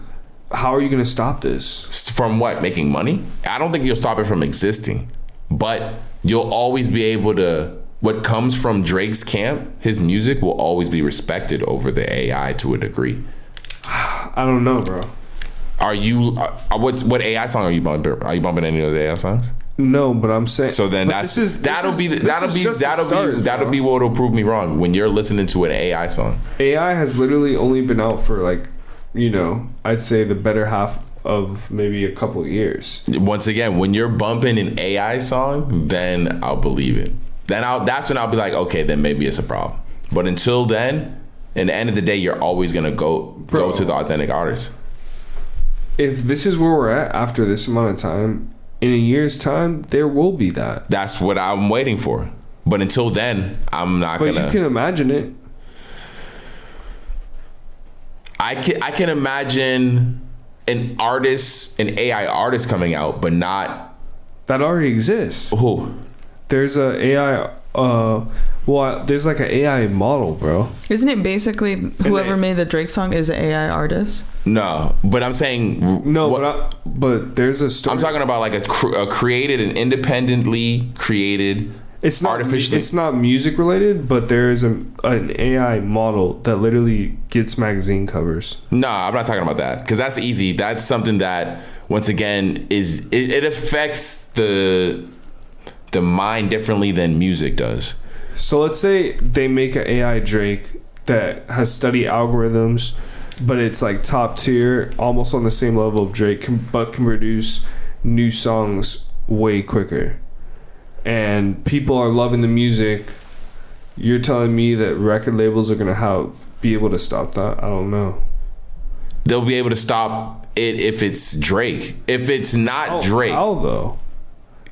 how are you going to stop this? From what? Making money? I don't think you'll stop it from existing, but you'll always be able to. What comes from Drake's camp, his music will always be respected over the AI to a degree. I don't know, bro. Are you? What AI song are you bumping? Are you bumping any of those AI songs? No, but I'm saying. So then that'll be what'll prove me wrong when you're listening to an AI song. AI has literally only been out for like, I'd say the better half of maybe a couple of years. Once again, when you're bumping an AI song, then I'll believe it. That's when I'll be like, okay, then maybe it's a problem. But until then, in the end of the day, you're always gonna go to the authentic artist. If this is where we're at after this amount of time, in a year's time, there will be that. That's what I'm waiting for. But until then, I'm not gonna. But you can imagine it. I can imagine an AI artist coming out, but not. That already exists. Who? There's a AI. There's like an AI model, bro. Isn't it basically whoever made the Drake song is an AI artist? No, but I'm saying no. But there's a story. I'm talking about like a created and independently created. It's not artificially. It's not music related, but there is an AI model that literally gets magazine covers. No, I'm not talking about that because that's easy. That's something that once again it affects the mind differently than music does. So let's say they make an AI Drake that has studied algorithms, but it's like top tier, almost on the same level of Drake, but can produce new songs way quicker. And people are loving the music. You're telling me that record labels are gonna be able to stop that? I don't know. They'll be able to stop it if it's Drake. If it's not Drake, how though?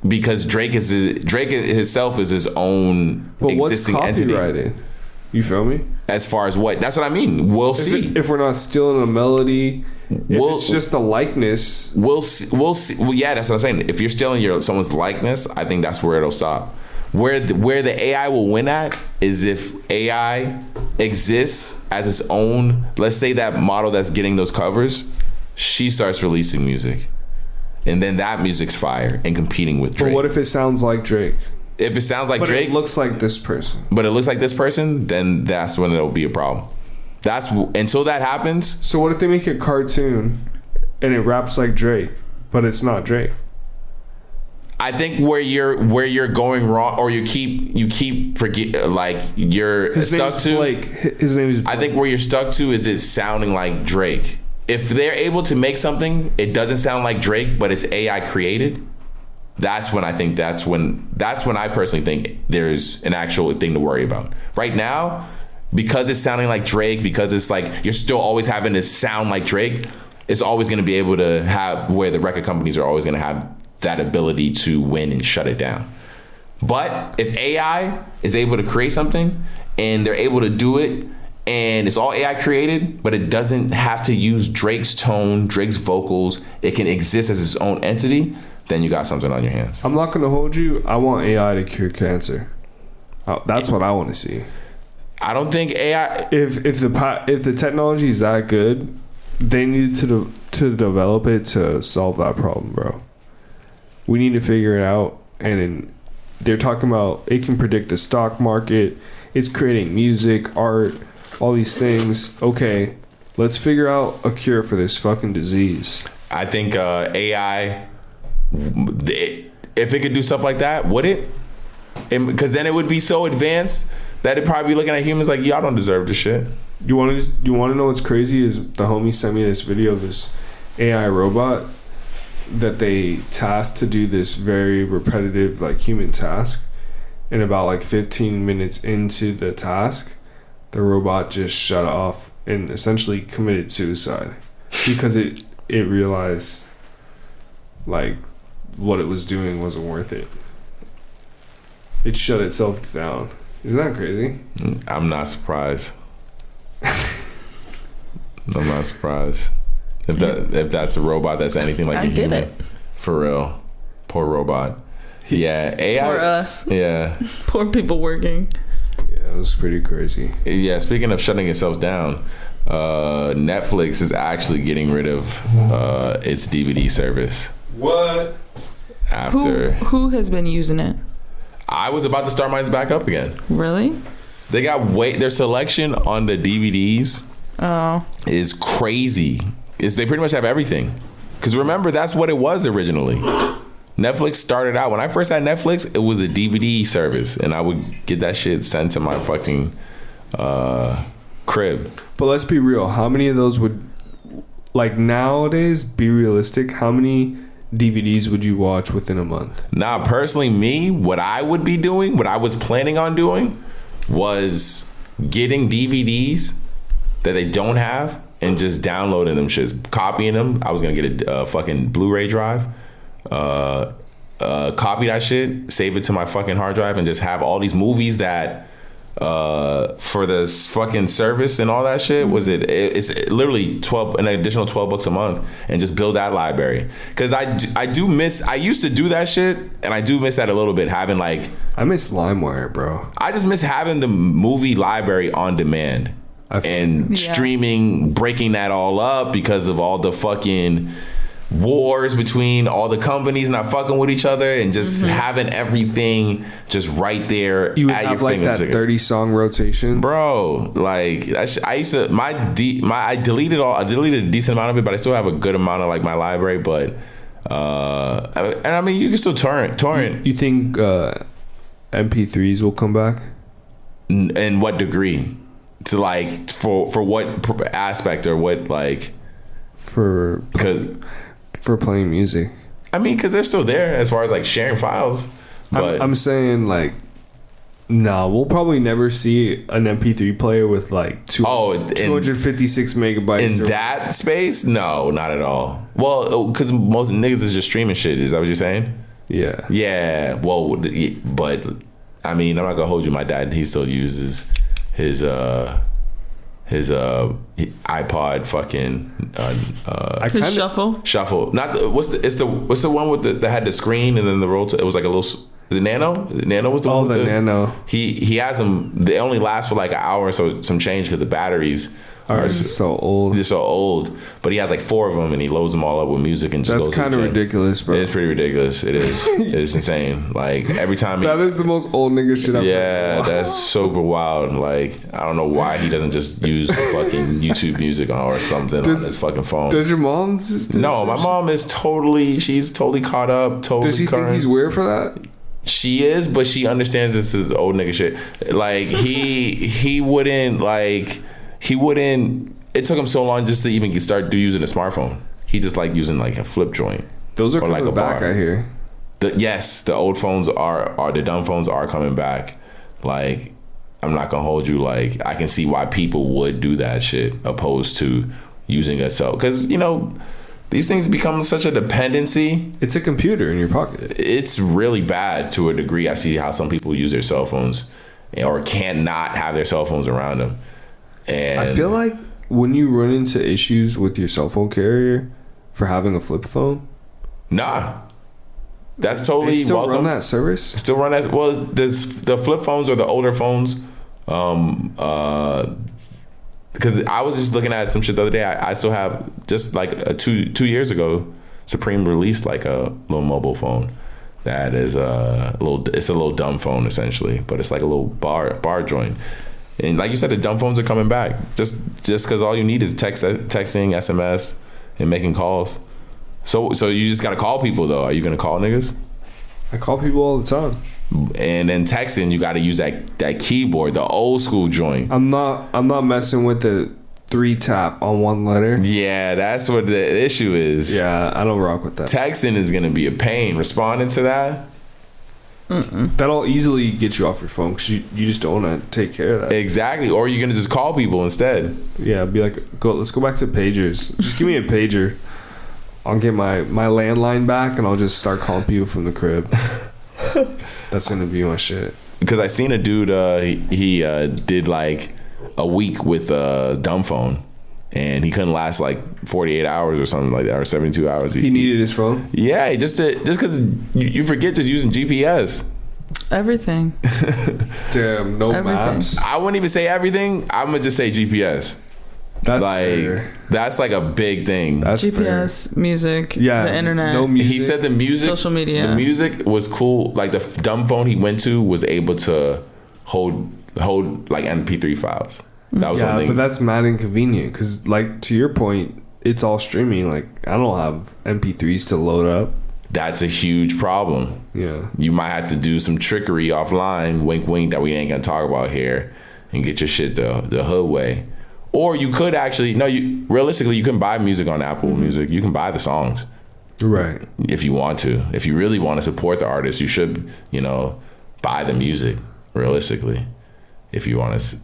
Because Drake himself is his own existing entity. But what's copyrighted? You feel me? As far as what? That's what I mean. We'll see. If we're not stealing a melody, it's just a likeness. We'll see. Well, yeah, that's what I'm saying. If you're stealing someone's likeness, I think that's where it'll stop. Where the AI will win at is if AI exists as its own. Let's say that model that's getting those covers, she starts releasing music. And then that music's fire and competing with Drake. But what if it sounds like Drake? If it sounds like Drake, it looks like this person. But it looks like this person, then that's when it'll be a problem. Until that happens. So what if they make a cartoon and it raps like Drake, but it's not Drake? I think where you're going wrong, or you keep forget, like you're stuck to. Blake. His name is Blake. I think where you're stuck to is it sounding like Drake. If they're able to make something, it doesn't sound like Drake, but it's AI created. That's when I personally think there's an actual thing to worry about. Right now, because it's sounding like Drake, because it's like you're still always having to sound like Drake, it's always going to be able to have where the record companies are always going to have that ability to win and shut it down. But if AI is able to create something and they're able to do it, and it's all AI created, but it doesn't have to use Drake's tone, Drake's vocals. It can exist as its own entity. Then you got something on your hands. I'm not gonna hold you. I want AI to cure cancer. That's what I want to see. I don't think AI. If the technology is that good, they need to develop it to solve that problem, bro. We need to figure it out. And they're talking about it can predict the stock market. It's creating music, art. All these things. Okay, let's figure out a cure for this fucking disease. I think AI, if it could do stuff like that, would it? Because then it would be so advanced that it'd probably be looking at humans like, y'all don't deserve this shit. You want to know what's crazy is the homie sent me this video of this AI robot that they tasked to do this very repetitive like human task, and about like 15 minutes into the task, the robot just shut off and essentially committed suicide because it realized like what it was doing wasn't worth it. It shut itself down. Isn't that crazy? I'm not surprised. I'm not surprised. If that's a robot that's anything like a human. I get it. For real. Poor robot. Yeah. AI. For us. Yeah. Poor people working. Yeah, it was pretty crazy. Yeah, speaking of shutting itself down, Netflix is actually getting rid of its DVD service. What? After Who has been using it? I was about to start mine back up again. Really? They got their selection on the DVDs is crazy. They pretty much have everything. Because remember, that's what it was originally. Netflix started out, when I first had Netflix, it was a DVD service, and I would get that shit sent to my fucking crib. But let's be real. How many of those would, like nowadays, be realistic? How many DVDs would you watch within a month? Now, personally, me, what I would be doing, what I was planning on doing, was getting DVDs that they don't have and just downloading them shits, copying them. I was gonna get a fucking Blu-ray drive, copy that shit, save it to my fucking hard drive, and just have all these movies that for this fucking service and all that shit. It's literally an additional $12 a month, and just build that library. Because I used to do that shit, and I do miss that a little bit, having like, I miss LimeWire, bro. I just miss having the movie library on demand and streaming, breaking that all up because of all the fucking wars between all the companies not fucking with each other, and just having everything just right there. You would have like that 30-song rotation, bro. Like I used to I deleted a decent amount of it, but I still have a good amount of like my library. But and I mean, you can still torrent. You think MP3s will come back? In what degree? To like for what aspect, or what like for playing music? I mean, because they're still there as far as like sharing files. But I'm saying like, no, we'll probably never see an MP3 player with like 256 megabytes in that space. No, not at all. Well, because most niggas is just streaming shit. Is that what you're saying? Yeah. Yeah. Well, but I mean, I'm not gonna hold you. My dad, he still uses his iPod fucking his shuffle. Not the, what's the one with that had the screen and then the roll. It was like a little. The Nano. The Nano was the one. Oh, the Nano. He has them. They only last for like an hour or so, some change, because the batteries are so old. They're so old. But he has like 4 of them, and he loads them all up with music and just goes. That's kind of ridiculous, bro. It's pretty ridiculous. It is. It's insane. Like every time. That is the most old nigga shit I've heard. Yeah, that's super wild. Like I don't know why he doesn't just use fucking YouTube music or something on his fucking phone. Does your mom? No, my mom is totally. She's totally caught up. Totally. Does she current. think he's weird for that? She is, but she understands this is old nigga shit. Like he wouldn't. It took him so long just to even start using a smartphone. He just like using like a flip joint. Those are coming like back, I hear. The old phones are the dumb phones are coming back. Like I'm not gonna hold you. Like I can see why people would do that shit opposed to using a cell, because these things become such a dependency. It's a computer in your pocket. It's really bad to a degree. I see how some people use their cell phones or cannot have their cell phones around them. And I feel like when you run into issues with your cell phone carrier for having a flip phone, nah, that's totally they still welcome. Run that service. Still run that. Well, the flip phones or the older phones. Because I was just looking at some shit the other day. I still have, just like 2 years ago, Supreme released like a little mobile phone that is it's a little dumb phone essentially, but it's like a little bar joint. And like you said, the dumb phones are coming back just because all you need is texting, SMS, and making calls. So you just gotta call people though. Are you gonna call niggas? I call people all the time. And then texting, you got to use that keyboard, the old school joint. I'm not messing with the 3 tap on one letter. Yeah, that's what the issue is. Yeah, I don't rock with that. Texting is gonna be a pain. Responding to that, that'll easily get you off your phone because you just don't want to take care of that. Exactly. Or you're gonna just call people instead. Yeah, be like, let's go back to pagers. Just give me a pager. I'll get my landline back and I'll just start calling people from the crib. That's gonna be my shit. Because I seen a dude, he did like a week with a dumb phone, and he couldn't last like 48 hours or something like that, or 72 hours. He needed his phone. Yeah, just because you forget just using GPS. Everything. Damn, no everything. maps. I wouldn't even say everything. I'm gonna just say GPS. That's like fair. that's like a big thing. That's GPS, fair. music, Yeah, the internet. no music. He said the music, Social media. the music was cool. Like the dumb phone he went to was able to hold like MP3 files. That was one Yeah, thing. but that's mad inconvenient because, like, to your point, it's all streaming. Like, I don't have MP3s to load up. That's a huge problem. Yeah. You might have to do some trickery offline, wink, wink, that we ain't gonna talk about here, and get your shit the hood way. Or you could actually, realistically, you can buy music on Apple Music. You can buy the songs. Right. If you want to. If you really want to support the artist, you should, buy the music, realistically. If you want to.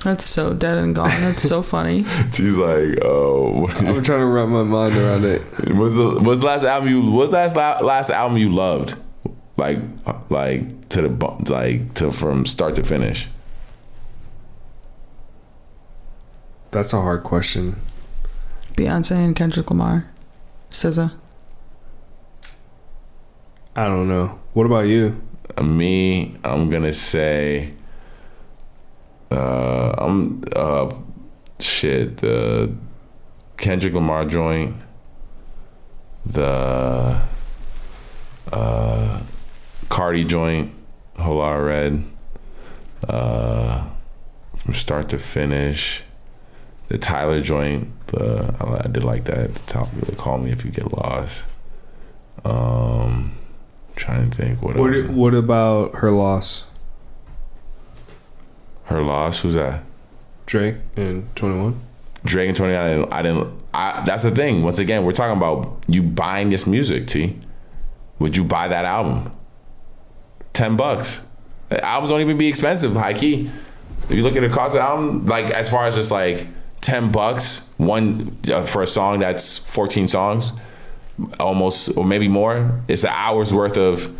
That's so dead and gone. That's so funny. She's like, oh. I'm trying to wrap my mind around it. What's the last album last album you loved? Like from start to finish. That's a hard question. Beyonce and Kendrick Lamar. SZA. I don't know. What about you? Me, I'm gonna say the Kendrick Lamar joint, the Cardi joint, Whole Lotta Red, from start to finish, the Tyler joint, I did like that. The top, Call Me If You Get Lost. Trying to think What about Her Loss? Her Loss? Who's that? Drake and 21. Drake and 21. That's the thing. Once again, we're talking about you buying this music. T. Would you buy that album? $10. Albums don't even be expensive. High key. If you look at the cost of the album, like as far as just like $10 one for a song that's 14 songs. Almost, or maybe more. It's an hour's worth of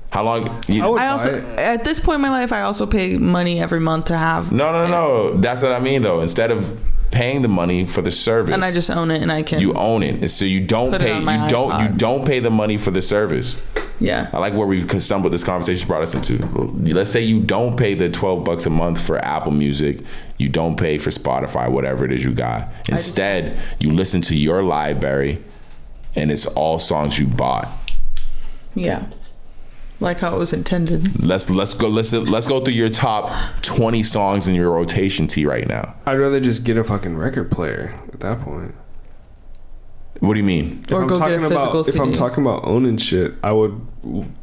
how long. I also, at this point in my life, I also pay money every month to have. No. That's what I mean, though. Instead of paying the money for the service, and I just own it, and I can. You own it, and so you don't pay. You don't pay the money for the service. Yeah. I like where we stumbled. This conversation brought us into. Let's say you don't pay the $12 a month for Apple Music. You don't pay for Spotify, whatever it is you got. Instead, you listen to your library. And it's all songs you bought. Yeah, like how it was intended. Let's go through your top 20 songs in your rotation T right now. I'd rather just get a fucking record player at that point. What do you mean? Or go get a physical CD. If I'm talking about owning shit, I would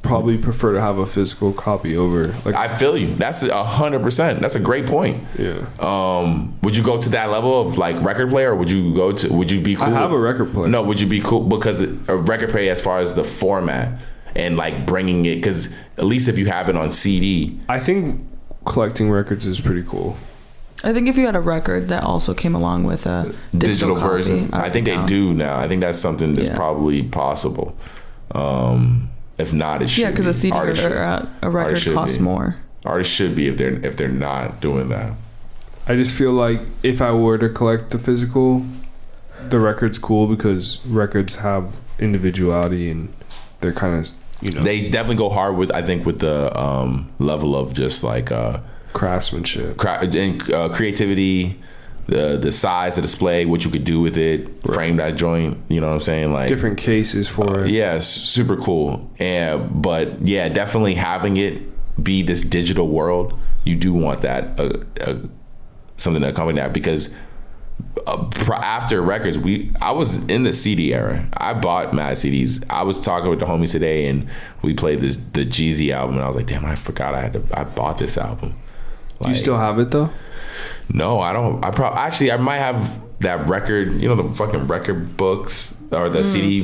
probably prefer to have a physical copy over. Like, I feel you. That's 100%. That's a great point. Yeah. Would you go to that level of like record player, or would you be cool? I have a record player. No, would you be cool because a record player as far as the format and like bringing it, because at least if you have it on CD. I think collecting records is pretty cool. I think if you had a record that also came along with a digital copy, version, I think they do now. I think that's something that's probably possible. If not, it should. Yeah, because a CD or a record costs more. Artists should be if they're not doing that. I just feel like if I were to collect the physical, the record's cool because records have individuality and they're kind of, They definitely go hard with the level of just like craftsmanship and creativity, the size of display, what you could do with it, frame that joint. You know what I'm saying? Like different cases for it. Yeah, it's super cool. But yeah, definitely having it be this digital world, you do want that something to accompany that, because after records, I was in the CD era. I bought mad CDs. I was talking with the homies today, and we played the Jeezy album, and I was like, damn, I forgot I bought this album. Do you still have it though? No, I don't. I might have that record. The fucking record books or the CD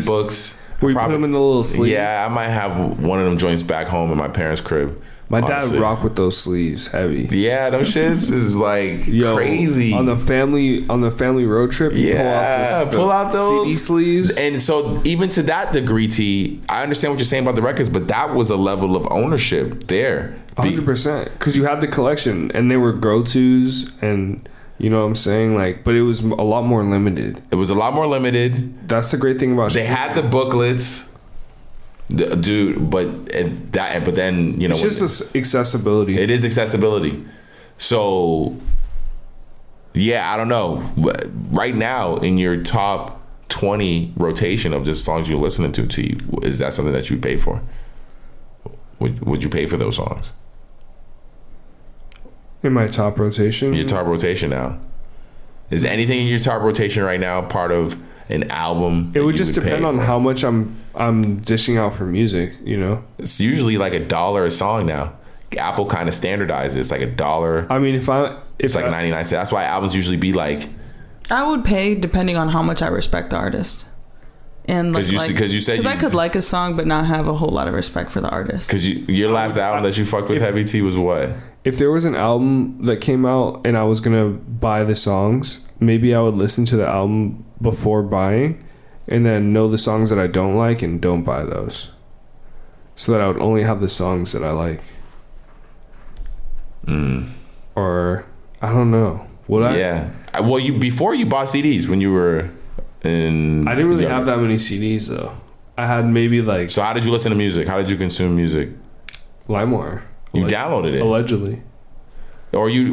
books. Where you put them in the little sleeve. Yeah, I might have one of them joints back home in my parents' crib. My dad rocked with those sleeves heavy. Yeah, those shits is like crazy. On the family road trip, pull out those CD sleeves. And so even to that degree, T, I understand what you're saying about the records, but that was a level of ownership there. 100%, because you had the collection and they were go-tos, and you know what I'm saying, like, but it was a lot more limited. It was a lot more limited. That's the great thing about they had the booklets. Dude, but then it's just accessibility. It is accessibility. So Yeah, I don't know. But right now, in your top 20 rotation of just songs you're listening to, T, is that something that you pay for? Would you pay for those songs? In my top rotation? Your top rotation now. Is anything in your top rotation right now part of an album? It would just depend on how much I'm dishing out for music, you know? It's usually like $1 a song now. Apple kind of standardized it. It's like $1. I mean, It's like 99 cents. That's why albums usually be like... I would pay depending on how much I respect the artist. And because you said I could like a song but not have a whole lot of respect for the artist. Because your last album that you fucked with Heavy T was what? If there was an album that came out and I was gonna buy the songs, maybe I would listen to the album before buying, and then know the songs that I don't like and don't buy those, so that I would only have the songs that I like. Or I don't know. Would I? Yeah. Well, before you bought CDs when you were in. I didn't really have that many CDs though. I had maybe like. So how did you listen to music? How did you consume music? LimeWire. You downloaded it allegedly. Or you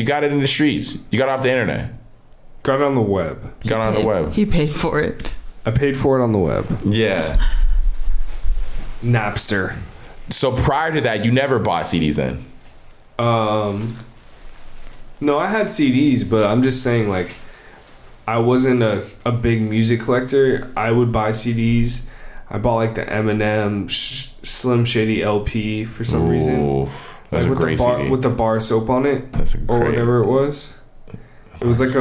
got it in the streets. You got it off the internet. Got it on the web. He paid for it. I paid for it on the web. Yeah. Napster. So prior to that, you never bought CDs then? No, I had CDs, but I'm just saying, like, I wasn't a big music collector. I would buy CDs. I bought like the Eminem Slim Shady LP for some reason. That's like a great CD. With the bar soap on it. That's a great. Or whatever it was. It was like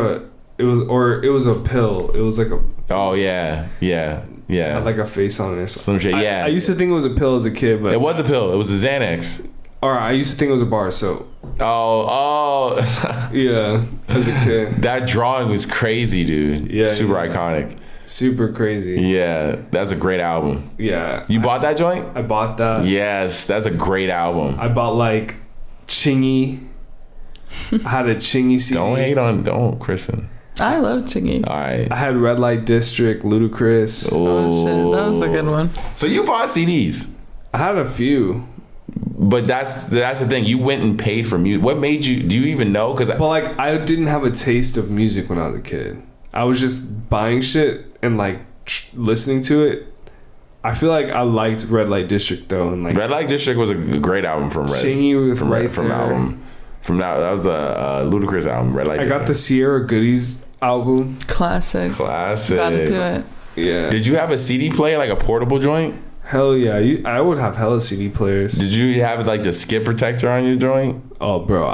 it was a pill. It was like a. Oh yeah. Had like a face on it or something. Slim Shady, yeah. I used to think it was a pill as a kid, but it was a pill. It was a Xanax. Or I used to think it was a bar soap. Oh. Yeah, as a kid. That drawing was crazy, dude. Yeah. Super iconic. Super crazy. Yeah, that's a great album. Yeah. You bought that joint? I bought that. Yes, that's a great album. I bought like Chingy. I had a Chingy CD. Don't, Kristen. I love Chingy. All right. I had Red Light District, Ludacris. Oh shit, that was a good one. So you bought CDs? I had a few. But that's the thing. You went and paid for music. What made you? Do you even know? But like, I didn't have a taste of music when I was a kid. I was just buying shit and like listening to it. I feel like I liked Red Light District though, and like Red Light District was a great album from Red. Chingy with that was a Ludacris album. Red Light. I got the Sierra Goodies album. Classic. Gotta do it. Yeah. Did you have a CD player, like a portable joint? Hell yeah, I would have hella CD players. Did you have like the skip protector on your joint? Oh, bro,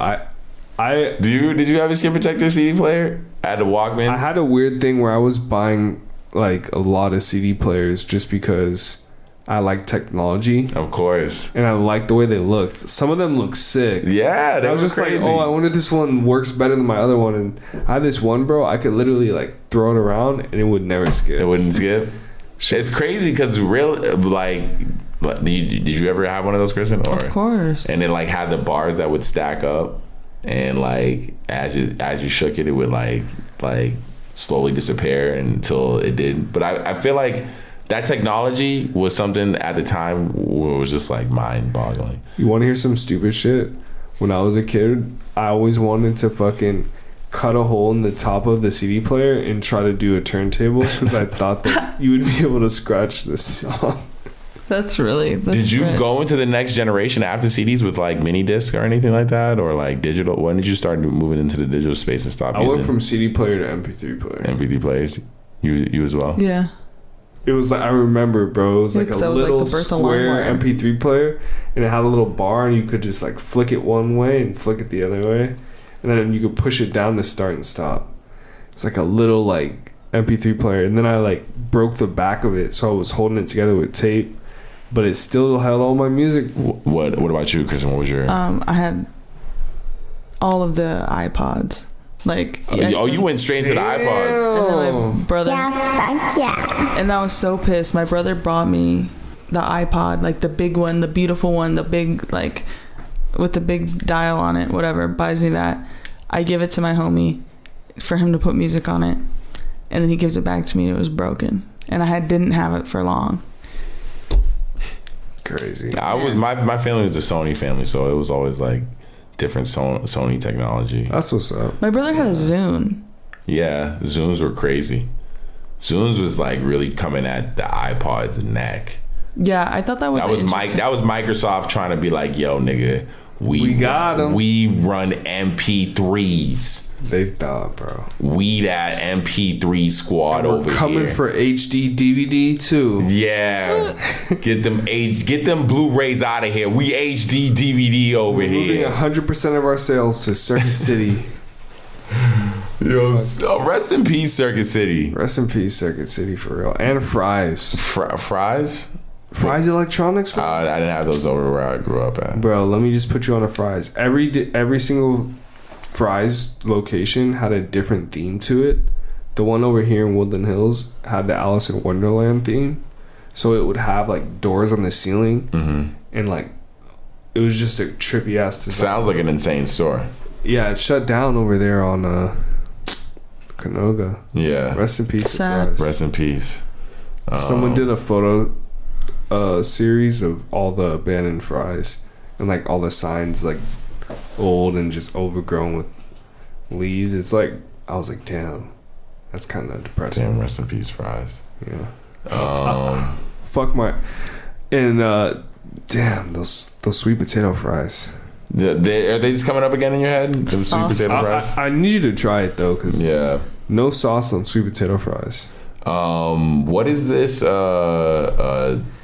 did you have a skip protector CD player? I had a Walkman. I had a weird thing where I was buying like a lot of CD players just because I like technology. Of course. And I liked the way they looked. Some of them look sick. Yeah, I was just crazy. like, I wonder if this one works better than my other one. And I had this one, bro, I could literally like throw it around and it would never skip. It wouldn't skip. It's crazy because did you ever have one of those, Kristen? Of course. And it like had the bars that would stack up, and like as you shook it, it would like slowly disappear until it did. But I feel like that technology was something at the time where it was just like mind boggling. You want to hear some stupid shit? When I was a kid, I always wanted to fucking cut a hole in the top of the CD player and try to do a turntable because I thought that you would be able to scratch the song. That's Did you go into the next generation after CDs with like mini disc or anything like that, or like digital? When did you start moving into the digital space and stop? I went from CD player to MP3 player. MP3 players. You as well. Yeah. It was like, I remember, bro. It was like a little square MP3 player, and it had a little bar, and you could just like flick it one way and flick it the other way. And then you could push it down to start and stop. It's like a little like MP3 player. And then I like broke the back of it, so I was holding it together with tape, but it still held all my music. What about you, Kristen? What was your? I had all of the iPods. Like you went straight into the iPods. And then my brother. Yeah, fuck yeah. And I was so pissed. My brother brought me the iPod, like the big one, the beautiful one, the big like with the big dial on it, whatever, buys me that. I give it to my homie for him to put music on it, and then he gives it back to me and it was broken, and I didn't have it for long. Crazy. My family was a Sony family, so it was always like different Sony technology. That's what's up. My brother had a Zune. Yeah, Zunes were crazy. Zunes was like really coming at the iPod's neck. Yeah, I thought that was That was Microsoft trying to be like, yo, nigga, we got them. We run MP3s. They thought, bro. We that MP3 squad over here. Coming for HD DVD too. Yeah, get them Blu-rays out of here. We HD DVD over here. Moving 100% of our sales to Circuit City. Yo, rest in peace, Circuit City. Rest in peace, Circuit City, for real. And Fry's. Fry's? Fry's Electronics, bro? I didn't have those over where I grew up at. Bro, let me just put you on a Fry's. Every single Fry's location had a different theme to it. The one over here in Woodland Hills had the Alice in Wonderland theme. So it would have like doors on the ceiling. And like, it was just a trippy ass design. Sounds like an insane store. Yeah, it shut down over there on Canoga. Yeah. Rest in peace. Rest in peace. Someone did a photo series of all the abandoned Fry's and like all the signs like old and just overgrown with leaves. It's like, I was like, damn, that's kind of depressing. Damn, rest in peace, Fry's. Yeah. Fuck my and damn those sweet potato fries. Are they just coming up again in your head? Them sweet potato fries. I need you to try it though, cause no sauce on sweet potato fries. What is this?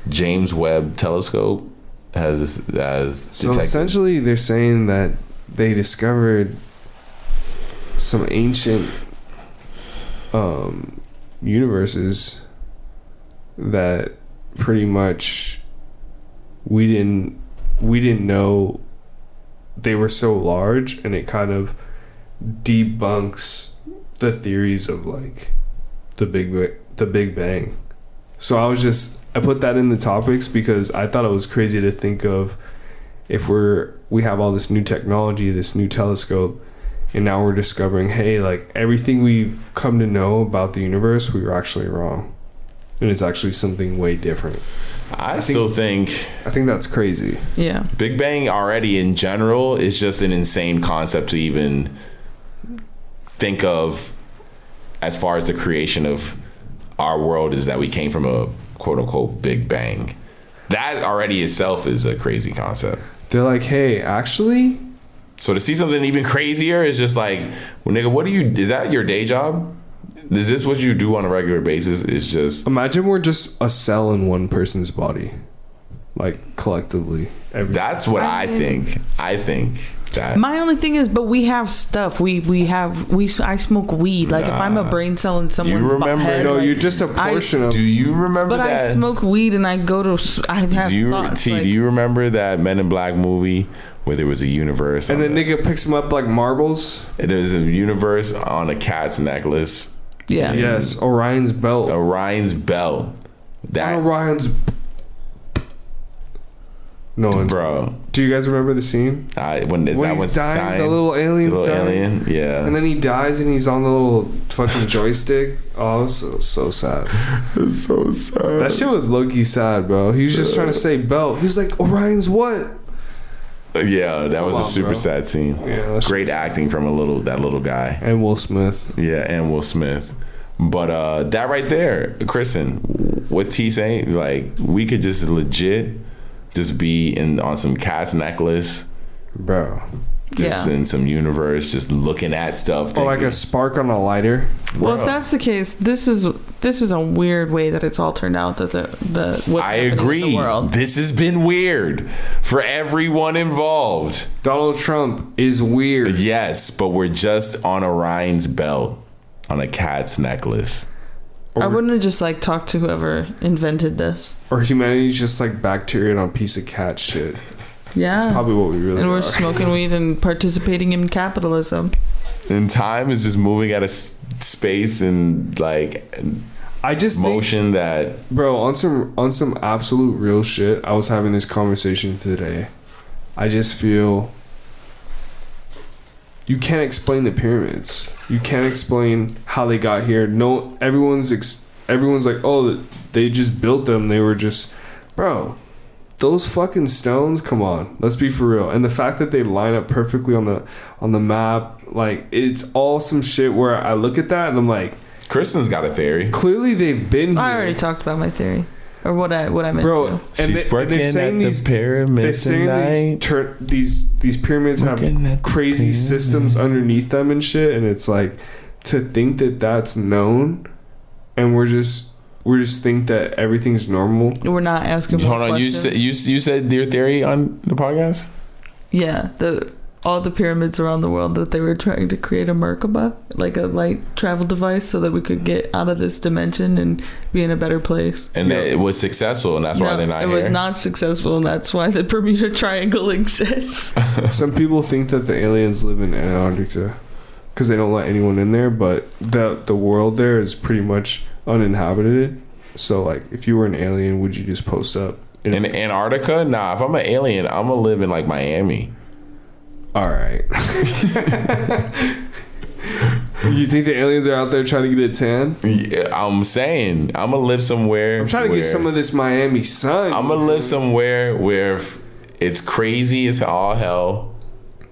James Webb Telescope has So detected. essentially, they're saying that they discovered some ancient universes that pretty much we didn't know they were so large, and it kind of debunks the theories of like the Big Bang. So I put that in the topics because I thought it was crazy to think of if we have all this new technology, this new telescope, and now we're discovering, hey, like everything we've come to know about the universe, we were actually wrong, and it's actually something way different. I think that's crazy. Yeah. Big Bang already in general is just an insane concept to even think of as far as the creation of our world, is that we came from a quote unquote Big Bang. That already itself is a crazy concept. They're like, hey, actually. So to see something even crazier is just like, well, nigga, is that your day job? Is this what you do on a regular basis? It's just... Imagine we're just a cell in one person's body. Like, collectively. That's what I think. I think that... My only thing is, but we have stuff. I smoke weed. Like, if I'm a brain cell in someone's head... No, you're just a portion of... Do you remember that? But I smoke weed and I go to... I have thoughts. Do you remember that Men in Black movie where there was a universe... And the nigga picks them up like marbles? It is a universe on a cat's necklace. Yeah. Yes, Orion's belt. That Orion's. No one's. Bro. Do you guys remember the scene? When he's dying, the little alien's dying. Yeah. And then he dies and he's on the little fucking joystick. Oh, so sad. It's so sad. That shit was low-key sad, bro. He was just trying to say belt. He's like, Orion's what? Yeah, that was a super sad scene. Yeah, great acting from that little guy. And Will Smith. Yeah, and Will Smith. But that right there, Kristen, what T saying, like we could just legit just be on some cat's necklace, bro. Just in some universe, just looking at stuff. Or like a spark on a lighter. Well, if that's the case, this is a weird way that it's all turned out. That what's I agree. In the world. This has been weird for everyone involved. Donald Trump is weird. Yes, but we're just on Orion's belt, on a cat's necklace. I wouldn't have just like talked to whoever invented this. Or humanity's just like bacteria on a piece of cat shit. Yeah, that's probably what we really and are. we're smoking weed and participating in capitalism. And time is just moving at a space and like I just motion that, bro, on some absolute real shit. I was having this conversation today. I just feel you can't explain the pyramids. You can't explain how they got here. No, everyone's like, oh, they just built them. They were just, bro. those fucking stones, come on, let's be for real. And the fact that they line up perfectly on the map, like, it's all some shit where I look at that and I'm like, Kristen's got a theory. clearly they've been here. I already talked about my theory, or what I meant Bro, to. and She's working at the pyramids tonight. These pyramids have Working at the crazy pyramids. systems underneath them and shit, and it's like, to think that that's known, and we just think that everything's normal. We're not asking. Hold on, questions. you said your theory on the podcast? Yeah, all the pyramids around the world, that they were trying to create a Merkaba, like a light travel device, so that we could get out of this dimension and be in a better place. And that it was successful, and that's why they're not it here. was not successful, and that's why the Bermuda Triangle exists. Some people think that the aliens live in Antarctica because they don't let anyone in there, but the world there is pretty much uninhabited. So, like, if you were an alien, would you just post up in Antarctica? Nah, if I'm an alien, I'm gonna live in like Miami. All right. You think the aliens are out there trying to get a tan? Yeah, I'm saying I'm gonna live somewhere. I'm trying to get some of this Miami sun. I'm gonna live somewhere where if it's crazy as all hell,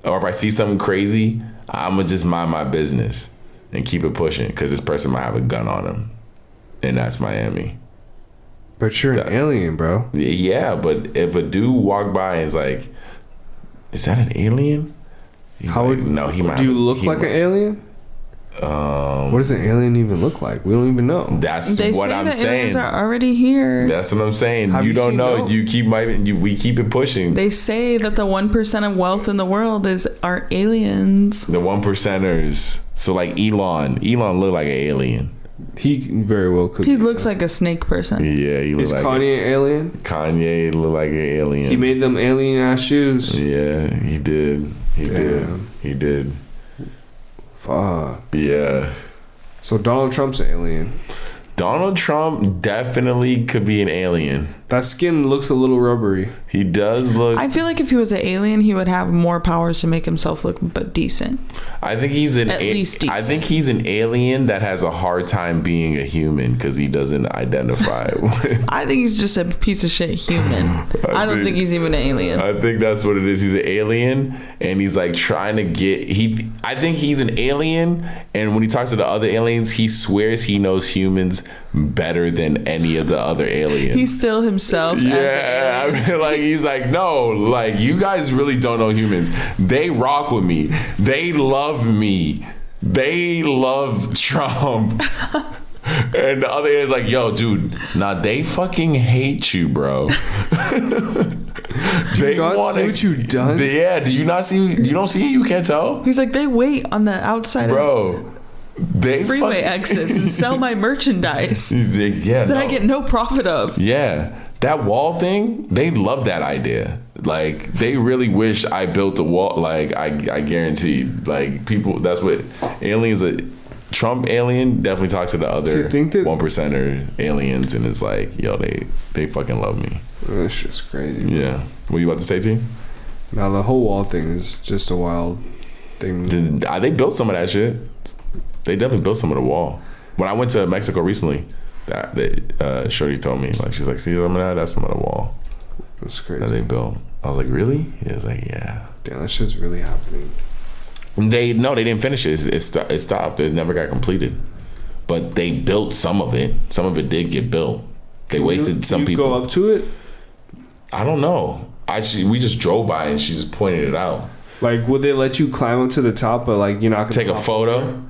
or if I see something crazy, I'm gonna just mind my business and keep it pushing, because this person might have a gun on him, and that's Miami. But you're an alien, bro. Yeah, but if a dude walk by and is like, "Is that an alien?" How would no? He might. Do you look like an alien? What does an alien even look like? We don't even know. That's They what say I'm the saying. aliens are already here. That's what I'm saying. Have You you don't seen know. those? We keep it pushing. They say that the 1% of wealth in the world are aliens. The 1%ers. So like Elon look like an alien. He very well could. He be, looks yeah. like a snake person. Yeah, he looks Is like Kanye an alien? Kanye look like an alien. He made them alien ass shoes. Yeah, he did. Damn. He did. Fuck. Yeah. So Donald Trump's an alien. Donald Trump definitely could be an alien. That skin looks a little rubbery. He does look. I feel like if he was an alien, he would have more powers to make himself look but decent. I think he's At least decent. I think he's an alien that has a hard time being a human because he doesn't identify with. I think he's just a piece of shit human. I don't think he's even an alien. I think that's what it is. He's an alien, and he's like trying to get. I think he's an alien, and when he talks to the other aliens, he swears he knows humans better than any of the other aliens. He's still himself. Yeah, I mean, like, he's like, no, like, you guys really don't know humans. They rock with me. They love me. They love Trump. And the other is like, yo, dude, nah, they fucking hate you, bro. They not wanna- see what you done? Yeah, do you not see? You don't see? You can't tell, He's like, they wait on the outside of bro. They freeway fucking- exits and sell my merchandise He's like, yeah, that no. I get no profit of. Yeah, that wall thing, they love that idea. Like, they really wish I built a wall. Like, I guarantee, like, people, that's what aliens, Trump alien definitely talks to the other 1%er aliens and is like, yo, they fucking love me. That's just crazy. Yeah. What you about to say, T? Now the whole wall thing is just a wild thing. They built some of that shit. They definitely built some of the wall. When I went to Mexico recently, that Shorty told me, like, she's like, see some of that? That's some of the wall That's crazy. that they built. I was like, really? He was like, yeah. Damn, that shit's really happening. They didn't finish it. It stopped. It never got completed. But they built some of it. Some of it did get built. They wasted some people. Go up to it? I don't know. We just drove by and she just pointed it out. Like, would they let you climb up to the top, but like you're not gonna Take a photo.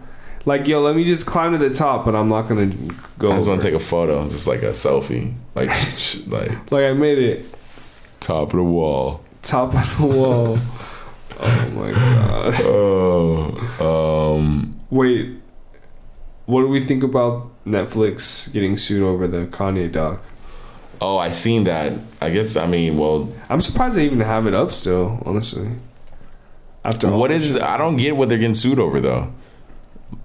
Like, yo, let me just climb to the top, but I'm not gonna go. I just want over. to take a photo, just like a selfie, like Like, I made it. top of the wall. Top of the wall. Oh my god. Wait, what do we think about Netflix getting sued over the Kanye doc? Oh, I seen that. I guess, I mean, well, I'm surprised they even have it up still, honestly. After all what this is? shit. I don't get what they're getting sued over though.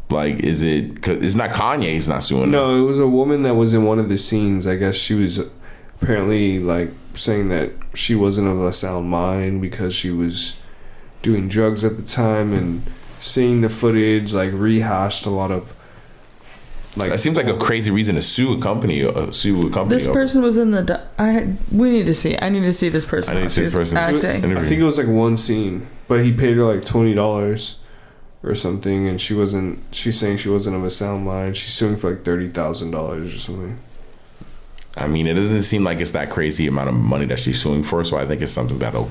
Like, is it? 'Cause it's not Kanye. He's not suing. No, it was a woman that was in one of the scenes. I guess she was apparently like saying that she wasn't of a sound mind because she was doing drugs at the time, and seeing the footage like rehashed a lot of Like, that seems like a crazy reason to sue a company. This person was in the. We need to see. I need to see this person. I need to see this person's acting. I think it was like one scene, but he paid her like $20 or something, and she's saying she wasn't of a sound mind. She's suing for like $30,000 or something. I mean, it doesn't seem like it's that crazy amount of money that she's suing for, so I think it's something that'll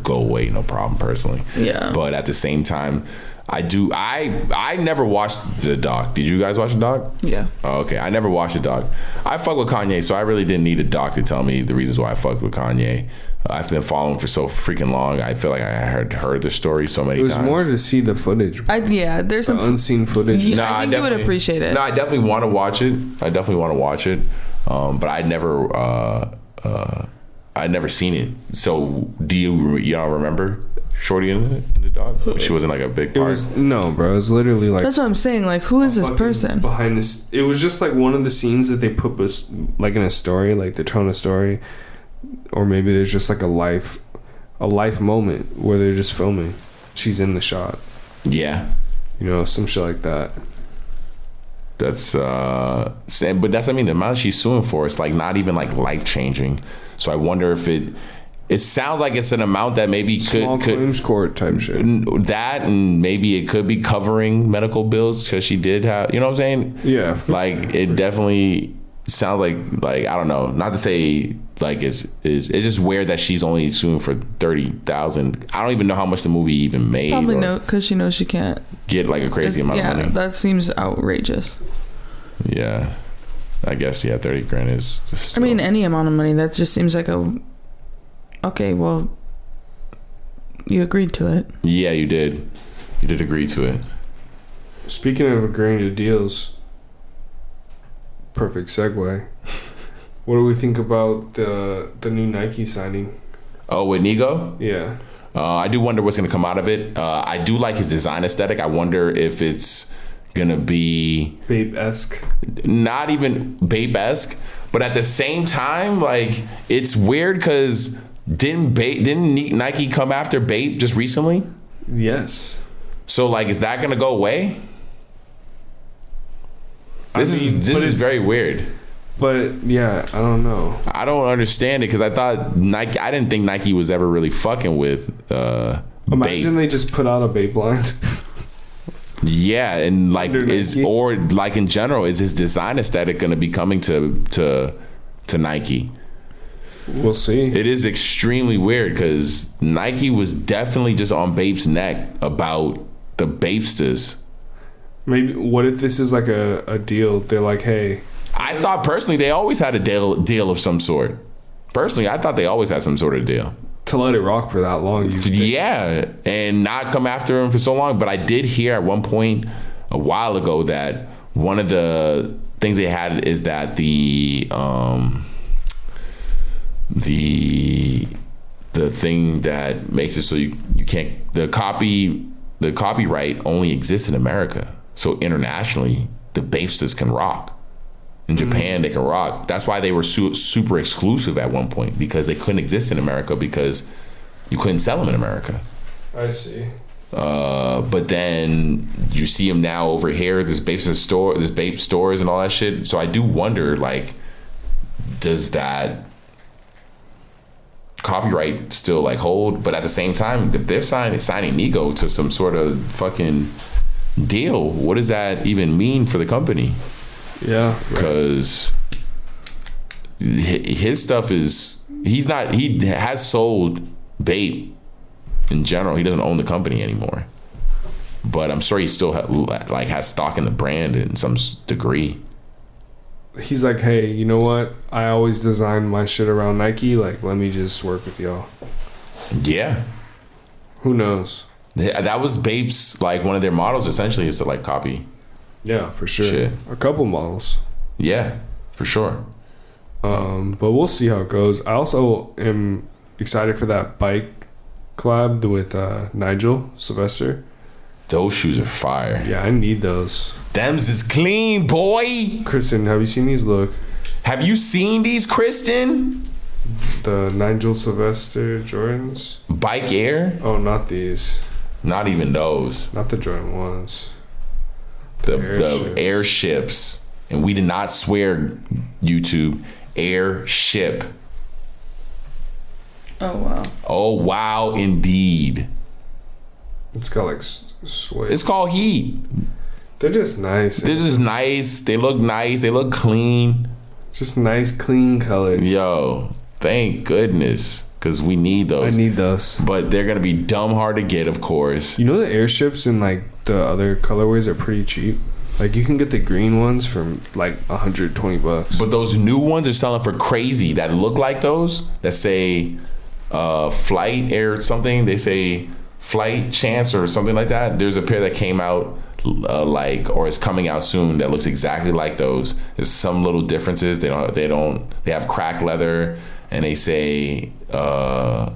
go away, no problem, personally. Yeah. But at the same time, I never watched the doc. Did you guys watch the doc? Yeah. Oh, okay. I never watched the doc. I fuck with Kanye, so I really didn't need a doc to tell me the reasons why I fucked with Kanye. I've been following him for so freaking long. I feel like I had heard the story so many times. It was more to see the footage. There's some unseen footage. Yeah, I think you would appreciate it. No, I definitely want to watch it. But I'd never seen it. So do y'all remember Shorty in the dog? She wasn't like a big part. No, bro. It was literally like. That's what I'm saying. Like, who is this person behind this? It was just like one of the scenes that they put like in a story, like they're telling a story, or maybe there's just like a life moment where they're just filming. She's in the shot. Yeah. Some shit like that. That's but that's, I mean, the amount she's suing for, it's like not even like life changing. So I wonder if it sounds like it's an amount that maybe small claims court type shit. That, and maybe it could be covering medical bills because she did have, you know what I'm saying? Yeah. Like it definitely sounds like I don't know. Not to say like it's just weird that she's only suing for $30,000. I don't even know how much the movie even made. Probably no, because she knows she can't get like a crazy amount of money. Yeah, that seems outrageous. Yeah, I guess 30 grand is just still, I mean, any amount of money, that just seems like okay, well, you agreed to it. Yeah, you did agree to it. Speaking of agreeing to deals, perfect segue. What do we think about the new Nike signing? Oh, with Nigo? Yeah. I do wonder what's going to come out of it. I do like his design aesthetic. I wonder if it's going to be... Babe-esque. Not even Babe-esque. But at the same time, like, it's weird because didn't Nike come after Babe just recently? Yes. So, like, is that going to go away? This is very weird. But yeah, I don't know. I don't understand it because I didn't think Nike was ever really fucking with Imagine Babe. They just put out a Babe line. Yeah, and like in general, is his design aesthetic going to be coming to Nike? We'll see. It is extremely weird because Nike was definitely just on Babe's neck about the Babesters. Maybe what if this is like a deal? They're like, hey. I thought personally they always had a deal of some sort. Personally, I thought they always had some sort of deal. To let it rock for that long. Yeah, and not come after him for so long. But I did hear at one point a while ago that one of the things they had is that the thing that makes it so you can't, the copyright only exists in America. So internationally, the Babesters can rock. In Japan, they can rock. That's why they were super exclusive at one point, because they couldn't exist in America because you couldn't sell them in America. I see. But then you see them now over here. This Babe stores and all that shit. So I do wonder, like, does that copyright still like hold? But at the same time, if they're signing Nigo to some sort of fucking deal, what does that even mean for the company? Yeah, because his stuff is he has sold Babe in general. He doesn't own the company anymore, but I'm sure he still has stock in the brand in some degree. He's like, hey, you know what? I always design my shit around Nike. Like, let me just work with y'all. Yeah. Who knows? That was Babe's, like, one of their models essentially is to like copy. Yeah, for sure. Shit. A couple models. Yeah, for sure. But we'll see how it goes. I also am excited for that bike collab with Nigel Sylvester. Those shoes are fire. Yeah, I need those. Them's is clean, boy. Kristen, have you seen these? Look. Have you seen these, Kristen? The Nigel Sylvester Jordans? Bike Air? Oh, not these. Not even those. Not the Jordan ones. The airships. and we did not swear, YouTube, airship. Oh, wow. Oh, wow, indeed. It's got like suede. It's called heat. They're just nice. This is nice. They look nice. They look clean. Just nice, clean colors. Yo, thank goodness, because we need those. I need those. But they're going to be dumb hard to get, of course. You know the airships in like the other colorways are pretty cheap. Like you can get the green ones for like $120. But those new ones are selling for crazy that look like those that say flight air something. They say flight chance or something like that. There's a pair that came out or is coming out soon that looks exactly like those. There's some little differences. They have cracked leather, and they say I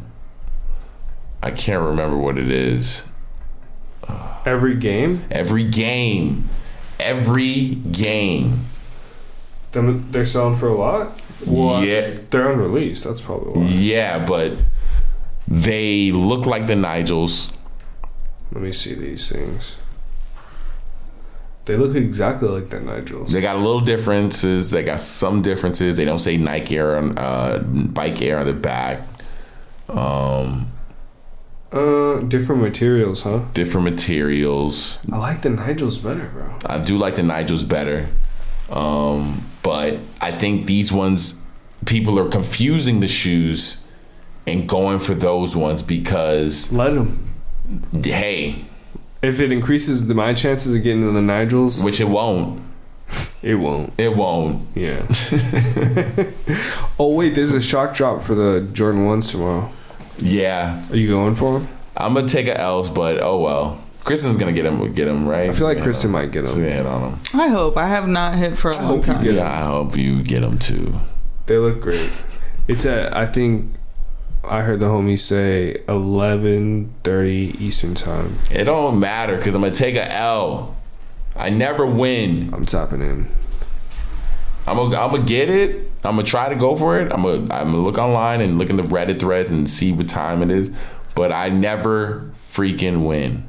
can't remember what it is. Every game. They're selling for a lot. Well, yeah, they're unreleased. That's probably why. Yeah, but they look like the Nigels. Let me see these things. They look exactly like the Nigels. They got a little differences. They got some differences. They don't say Nike Air on Bike Air on the back. Different materials, huh? Different materials. I like the Nigels better, bro. I do like the Nigels better. But I think these ones, people are confusing the shoes and going for those ones because... Let them. Hey. If it increases my chances of getting to the Nigels... Which it won't. It won't. It won't. Yeah. Oh, wait. There's a shock drop for the Jordan 1s tomorrow. Yeah. Are you going for them? I'm going to take an L, but oh well. Kristen's going to get him, right? I feel like Kristen might get them. She's going to hit on them. I hope. I have not hit for a long time. Yeah, I hope you get them too. They look great. It's I think I heard the homies say 11:30 Eastern time. It don't matter because I'm going to take an L. I never win. I'm tapping in. I'm gonna get it. I'm gonna try to go for it. I'm gonna look online and look in the Reddit threads and see what time it is. But I never freaking win.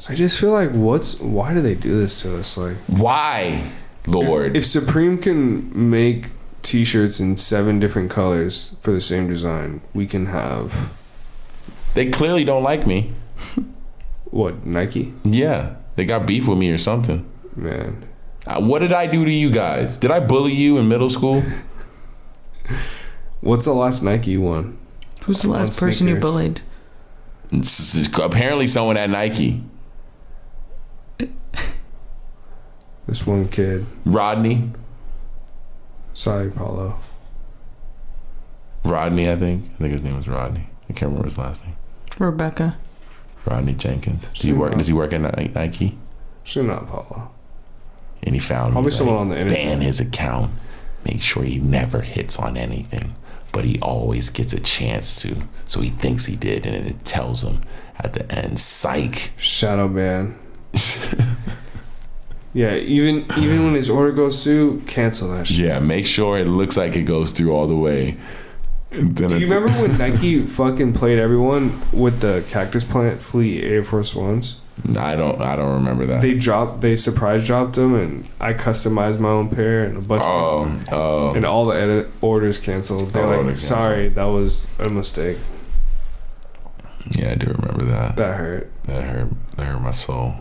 I just feel like why do they do this to us? Like, why, Lord? If Supreme can make T-shirts in 7 different colors for the same design, we can have. They clearly don't like me. What, Nike? Yeah, they got beef with me or something. Man. What did I do to you guys? Did I bully you in middle school? What's the last Nike you won? Who's the last person you bullied? Apparently someone at Nike. This one kid. Rodney. Sorry, Paulo. Rodney, I think his name was Rodney. I can't remember his last name. Rebecca. Rodney Jenkins. Does he work at Nike? She's not Paulo. And he found probably someone on the internet. Ban his account. Make sure he never hits on anything, but he always gets a chance to. So he thinks he did, and then it tells him at the end, "Psych." Shadow ban. Yeah, even when his order goes through, cancel that shit. Yeah, make sure it looks like it goes through all the way. Do you remember when Nike fucking played everyone with the Cactus Plant Fleet Air Force Ones? I don't remember that. They surprise dropped them, and I customized my own pair and a bunch of and all the orders canceled. They're like, sorry, that was a mistake. Yeah, I do remember that. That hurt. That hurt my soul.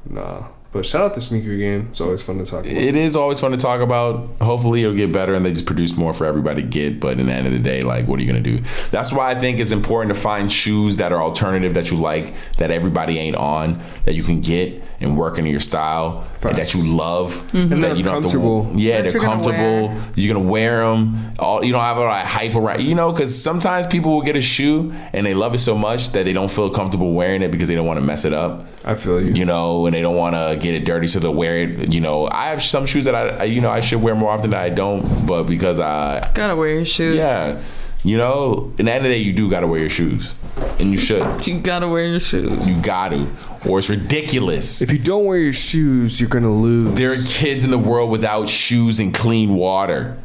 Nah. But shout out to Sneaker Game. It's always fun to talk about. It is always fun to talk about. Hopefully it'll get better and they just produce more for everybody to get. But in the end of the day, like, what are you going to do? That's why I think it's important to find shoes that are alternative, that you like, that everybody ain't on, that you can get and work into your style, and that you love. Mm-hmm. And that you don't comfortable. Have to, yeah, they're comfortable. You're going to wear them. You don't have a lot of hype around, because sometimes people will get a shoe and they love it so much that they don't feel comfortable wearing it because they don't want to mess it up. I feel you. And they don't want to get it dirty, so they'll wear it. I have some shoes that I should wear more often than I don't, but because I gotta wear your shoes. Yeah, in the end of the day, you do gotta wear your shoes, and you should. You gotta wear your shoes. You got to, or it's ridiculous. If you don't wear your shoes, you're gonna lose. There are kids in the world without shoes and clean water.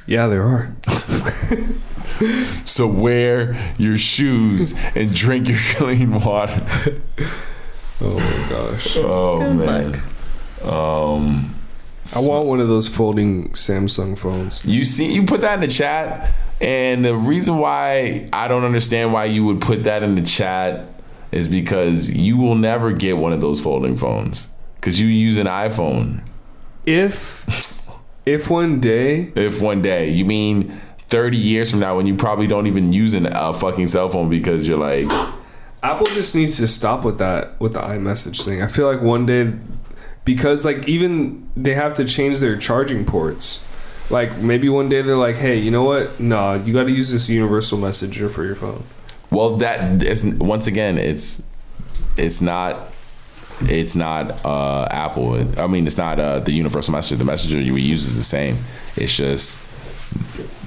Yeah, there are. So wear your shoes and drink your clean water. Oh my gosh. Oh Good man. luck. I want one of those folding Samsung phones. You put that in the chat, and the reason why I don't understand why you would put that in the chat is because you will never get one of those folding phones because you use an iPhone. If one day, You mean 30 years from now when you probably don't even use a fucking cell phone because you're like, Apple just needs to stop with the iMessage thing. I feel like one day, because like even they have to change their charging ports. Like maybe one day they're like, hey, you know what? No, you got to use this universal messenger for your phone. well, that is, once again, it's not Apple. I mean, it's not the universal messenger. The messenger you use is the same. It's just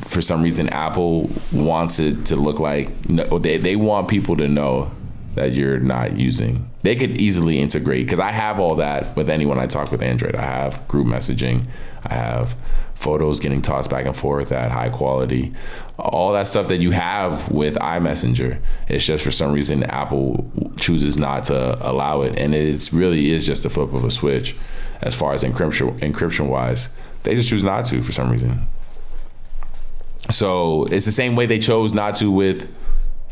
for some reason Apple wants it to look like they want people to know that you're not using. They could easily integrate because I have all that with anyone I talk with Android. I have group messaging. I have photos getting tossed back and forth at high quality. All that stuff that you have with iMessenger. It's just for some reason Apple chooses not to allow it, and it really is just a flip of a switch as far as encryption wise. They just choose not to for some reason. So it's the same way they chose not to with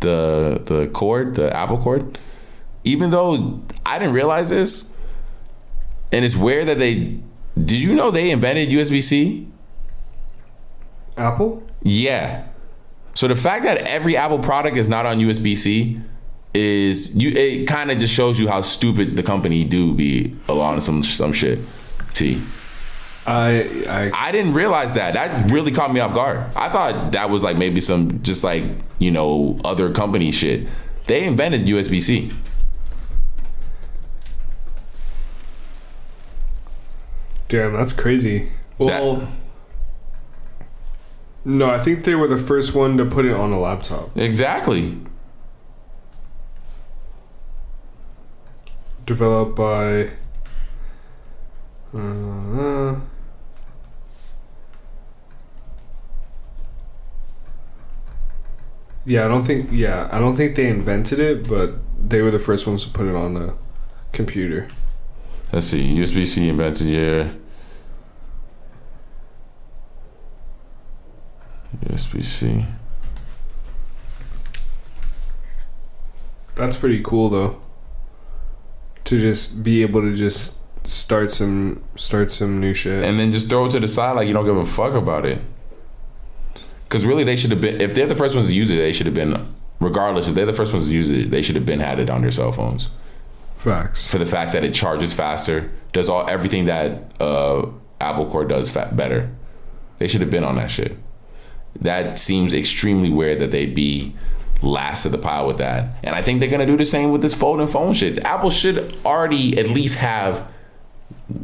the cord, the Apple cord. Even though I didn't realize this, and it's weird that did you know they invented USB-C? Apple? Yeah. So the fact that every Apple product is not on USB-C it kind of just shows you how stupid the company do be along some shit. T. I didn't realize that. That really caught me off guard. I thought that was like maybe some just like, other company shit. They invented USB-C. Damn, that's crazy. Well, no, I think they were the first one to put it on a laptop. Exactly. Developed by I don't think they invented it, but they were the first ones to put it on a computer. Let's see. USB-C invented year. USB-C. That's pretty cool though. To just be able to just start some new shit. And then just throw it to the side like you don't give a fuck about it. Because really they should have been, if they're the first ones to use it, they should have been, regardless, if they're the first ones to use it, they should have been had it on their cell phones. Facts. For the fact that it charges faster, does everything that Apple Core does better. They should have been on that shit. That seems extremely weird that they'd be last of the pile with that. And I think they're going to do the same with this folding phone shit. Apple should already at least have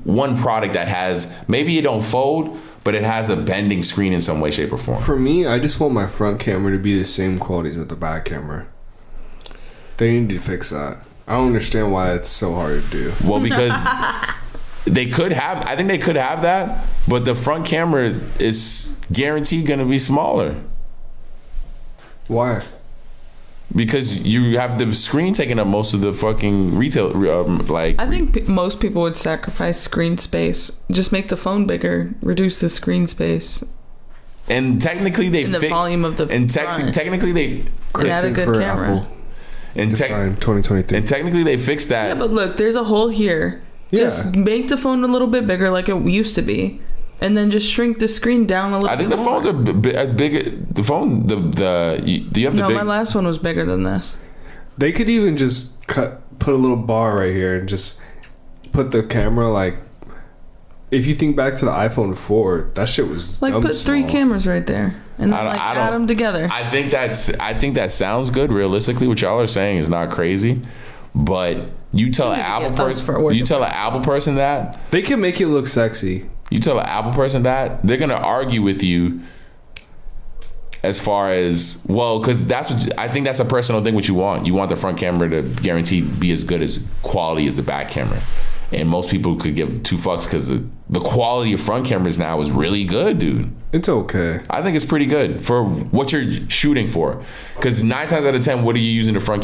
one product that has, maybe it don't fold, but it has a bending screen in some way, shape, or form. For me, I just want my front camera to be the same quality as with the back camera. They need to fix that. I don't understand why it's so hard to do. Well, because I think they could have that, but the front camera is guaranteed going to be smaller. Why? Because you have the screen taking up most of the fucking retail, I think most people would sacrifice screen space. Just make the phone bigger, reduce the screen space. And technically they the volume of the front. Technically they had a good for camera. Apple. Design 2023. And technically they fixed that. Yeah, but look, there's a hole here. Yeah. Just make the phone a little bit bigger like it used to be. And then just shrink the screen down a little bit. I think the more. phones are as big. The phone, do you have the big? My last one was bigger than this. They could even just put a little bar right here and just put the camera like. If you think back to the iPhone 4, that shit was like put small. 3 cameras right there and then add them together. I think that sounds good. Realistically, what y'all are saying is not crazy, but you tell an Apple person that they can make it look sexy. You tell an Apple person that, they're gonna argue with you as far as, well, because I think that's a personal thing what you want. You want the front camera to guaranteed be as good as quality as the back camera. and most people could give two fucks because the quality of front cameras now is really good, dude. It's okay. I think it's pretty good for what you're shooting for. Because 9 times out of 10, what are you using the front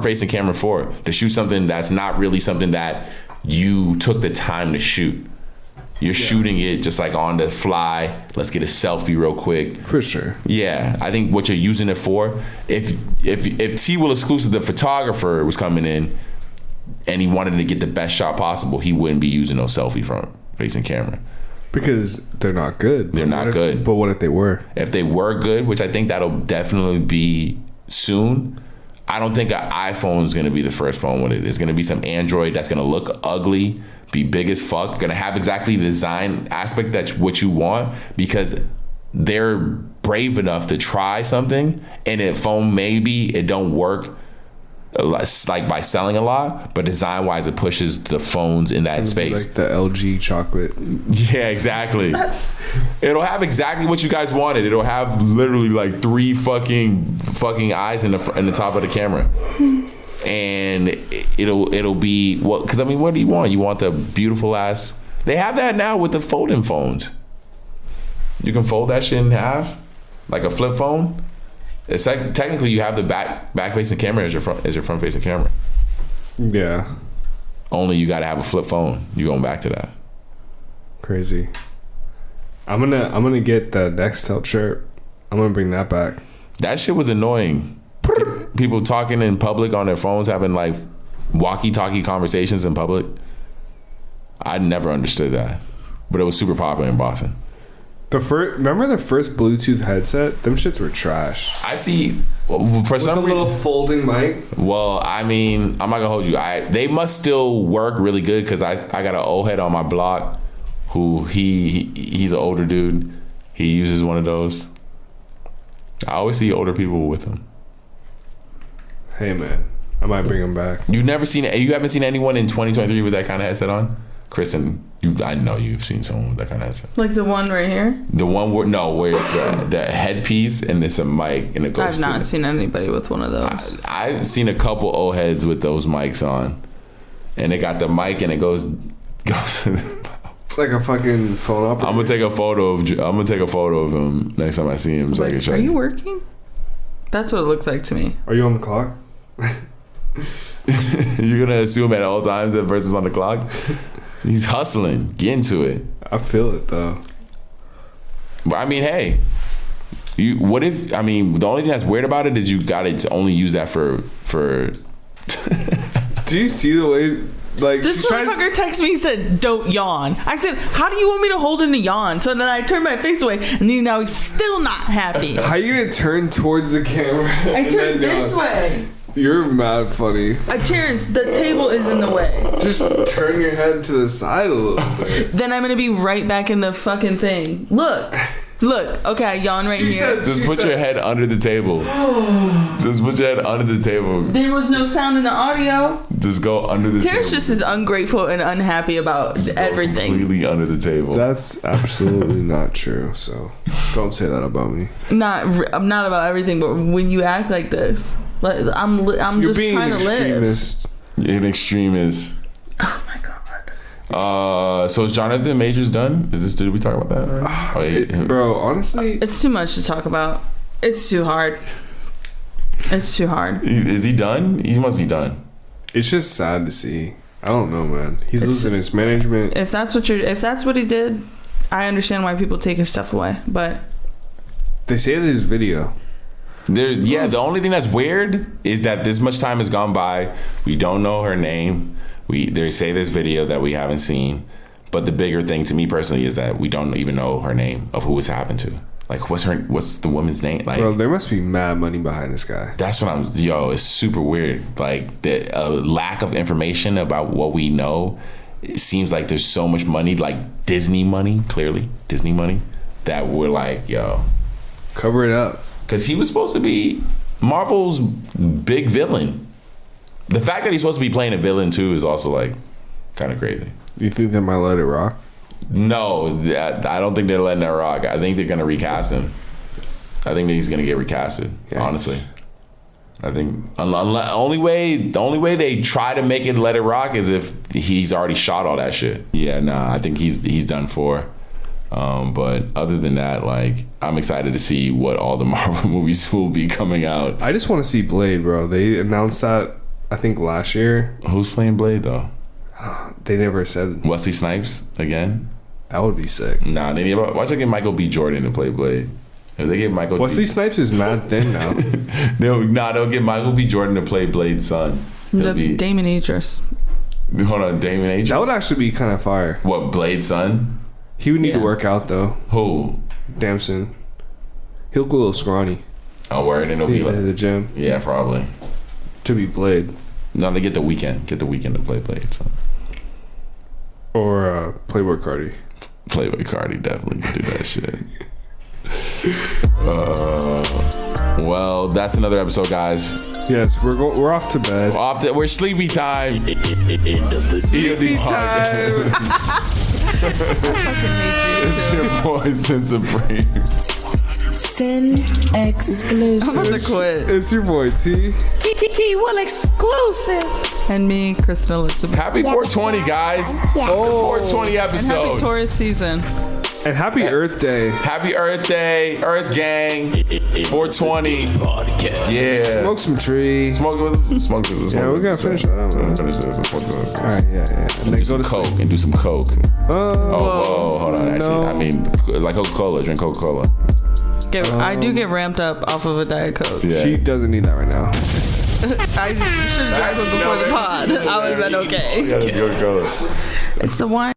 facing camera for? To shoot something that's not really something that you took the time to shoot. You're shooting it just like on the fly. Let's get a selfie real quick. For sure. Yeah, I think what you're using it for. If T Will Exclusive, the photographer, was coming in and he wanted to get the best shot possible, he wouldn't be using no selfie front facing camera. Because they're not good. They're not good. But what if they were? If they were good, which I think that'll definitely be soon, I don't think an iPhone is going to be the first phone with it. It's going to be some Android that's going to look ugly, be big as fuck, going to have exactly the design aspect that's what you want, because they're brave enough to try something, and a phone maybe it don't work like by selling a lot, but design wise it pushes the phones in that space. Like the LG chocolate. Yeah, exactly. It'll have exactly what you guys wanted. It'll have literally like 3 fucking eyes in the top of the camera, and it'll be what? Because I mean, what do you want? You want the beautiful ass? They have that now with the folding phones. You can fold that shit in half, like a flip phone. It's like technically you have the back facing camera as your front facing camera. Yeah. Only you got to have a flip phone. You going back to that? Crazy. I'm gonna get the Nextel shirt. I'm gonna bring that back. That shit was annoying. People talking in public on their phones, having like walkie-talkie conversations in public. I never understood that, but it was super popular in Boston. Remember the first Bluetooth headset? Them shits were trash. I see. For With some the little folding mic. Well, I mean, I'm not gonna hold you. They must still work really good, because I got an old head on my block who he's an older dude. He uses one of those. I always see older people with them. Hey man, I might bring them back. You haven't seen anyone in 2023 with that kind of headset on? Kristen, I know you've seen someone with that kind of headset. Like the one right here? The one where it's the headpiece and it's a mic and it goes. I've not seen anybody with one of those. I've seen a couple old heads with those mics on, and they got the mic and it goes like a fucking phone operator. I'm gonna take a photo of him next time I see him, so I can show you. Are you. You working? That's what it looks like to me. Are you on the clock? You're gonna assume at all times that person's on the clock. He's hustling. Get into it. I feel it though. But I mean, hey, the only thing that's weird about it is you got to only use that for. Do you see the way? Like, this motherfucker texted me and said, "Don't yawn." I said, "How do you want me to hold in a yawn?" So then I turned my face away, and then now he's still not happy. How you gonna turn towards the camera? I turned this way. You're mad funny. Terrence, the table is in the way. Just turn your head to the side a little bit. Then I'm gonna be right back in the fucking thing. Look. Okay, I yawn right here. Just put your head under the table. Just put your head under the table. There was no sound in the audio. Just go under the table. Terrence just is ungrateful and unhappy about everything. Completely under the table. That's absolutely not true. So don't say that about me. I'm not about everything, but when you act like this, like I'm You're just being trying an to extremist. live. You're an extremist. Oh my god. So is Jonathan Majors done? Did we talk about that already? Bro, honestly, It's too much to talk about. It's too hard. Is he done? He must be done. it's just sad to see. I don't know, man. He's losing his management. If that's what he did, I understand why people take his stuff away. But They say that his video. The only thing that's weird is that this much time has gone by. We don't know her name. They say this video that we haven't seen, but the bigger thing to me personally is that we don't even know her name of who it's happened to. Like, what's the woman's name? Like, Bro, there must be mad money behind this guy. that's what it's super weird. Like, the lack of information about what we know. It seems like there's so much money, like Disney money, clearly Disney money, that we're like, yo, Cover it up. because he was supposed to be Marvel's big villain. The fact that he's supposed to be playing a villain too is also like kind of crazy. You think they might let it rock? No, I don't think they're letting that rock. I think they're gonna recast him. I think that he's gonna get recasted. Yikes. Honestly, I think the only way they try to make it Let It Rock is if he's already shot all that shit. Yeah, nah, I think he's done for. But other than that, like, I'm excited to see what all the Marvel movies will be coming out. I just want to see Blade, bro. They announced that, I think, last year. Who's playing Blade, though? They never said. Wesley Snipes again? That would be sick. Nah, they need. Why should I get Michael B. Jordan to play Blade? If they get Michael Wesley Snipes is mad thin now. They'll get Michael B. Jordan to play Blade's son. Damon Idris. Hold on, Damon Idris? That would actually be kind of fire. What, Blade's son? He would need to work out, though. Who? Damson. He'll look a little scrawny. Oh, word, and he'll be like... the gym. Yeah, probably. To be Blade. No, they get the Weeknd. Get the Weeknd to play Blade's son. Or Playboy Cardi. Playboy Cardi definitely can do that shit. Well, that's another episode, guys. Yes, we're off to bed. We're sleepy time. Sleepy time. It's your boy Sin Supreme. Sin exclusive. I'm about to quit. It's your boy T. T Will exclusive. And me, Kristen Elizabeth. Happy 420, guys. Yeah. 420 And happy episode. Taurus season. And happy Earth Day. Happy Earth Day, Earth Gang, 420. Yeah. Smoke some trees. Smoke with. Yeah, we gotta finish that. I don't know. Finish this. Let's smoke this. All right, yeah. And then Do go to some sleep. coke and do some coke. Oh, Hold on. Actually, no. I mean, like Coca-Cola. Drink Coca-Cola. I do get ramped up off of a Diet Coke. Yeah. She doesn't need that right now. I should have drank one before the pod. I would have been okay. You gotta do Coca-Cola. It's the wine.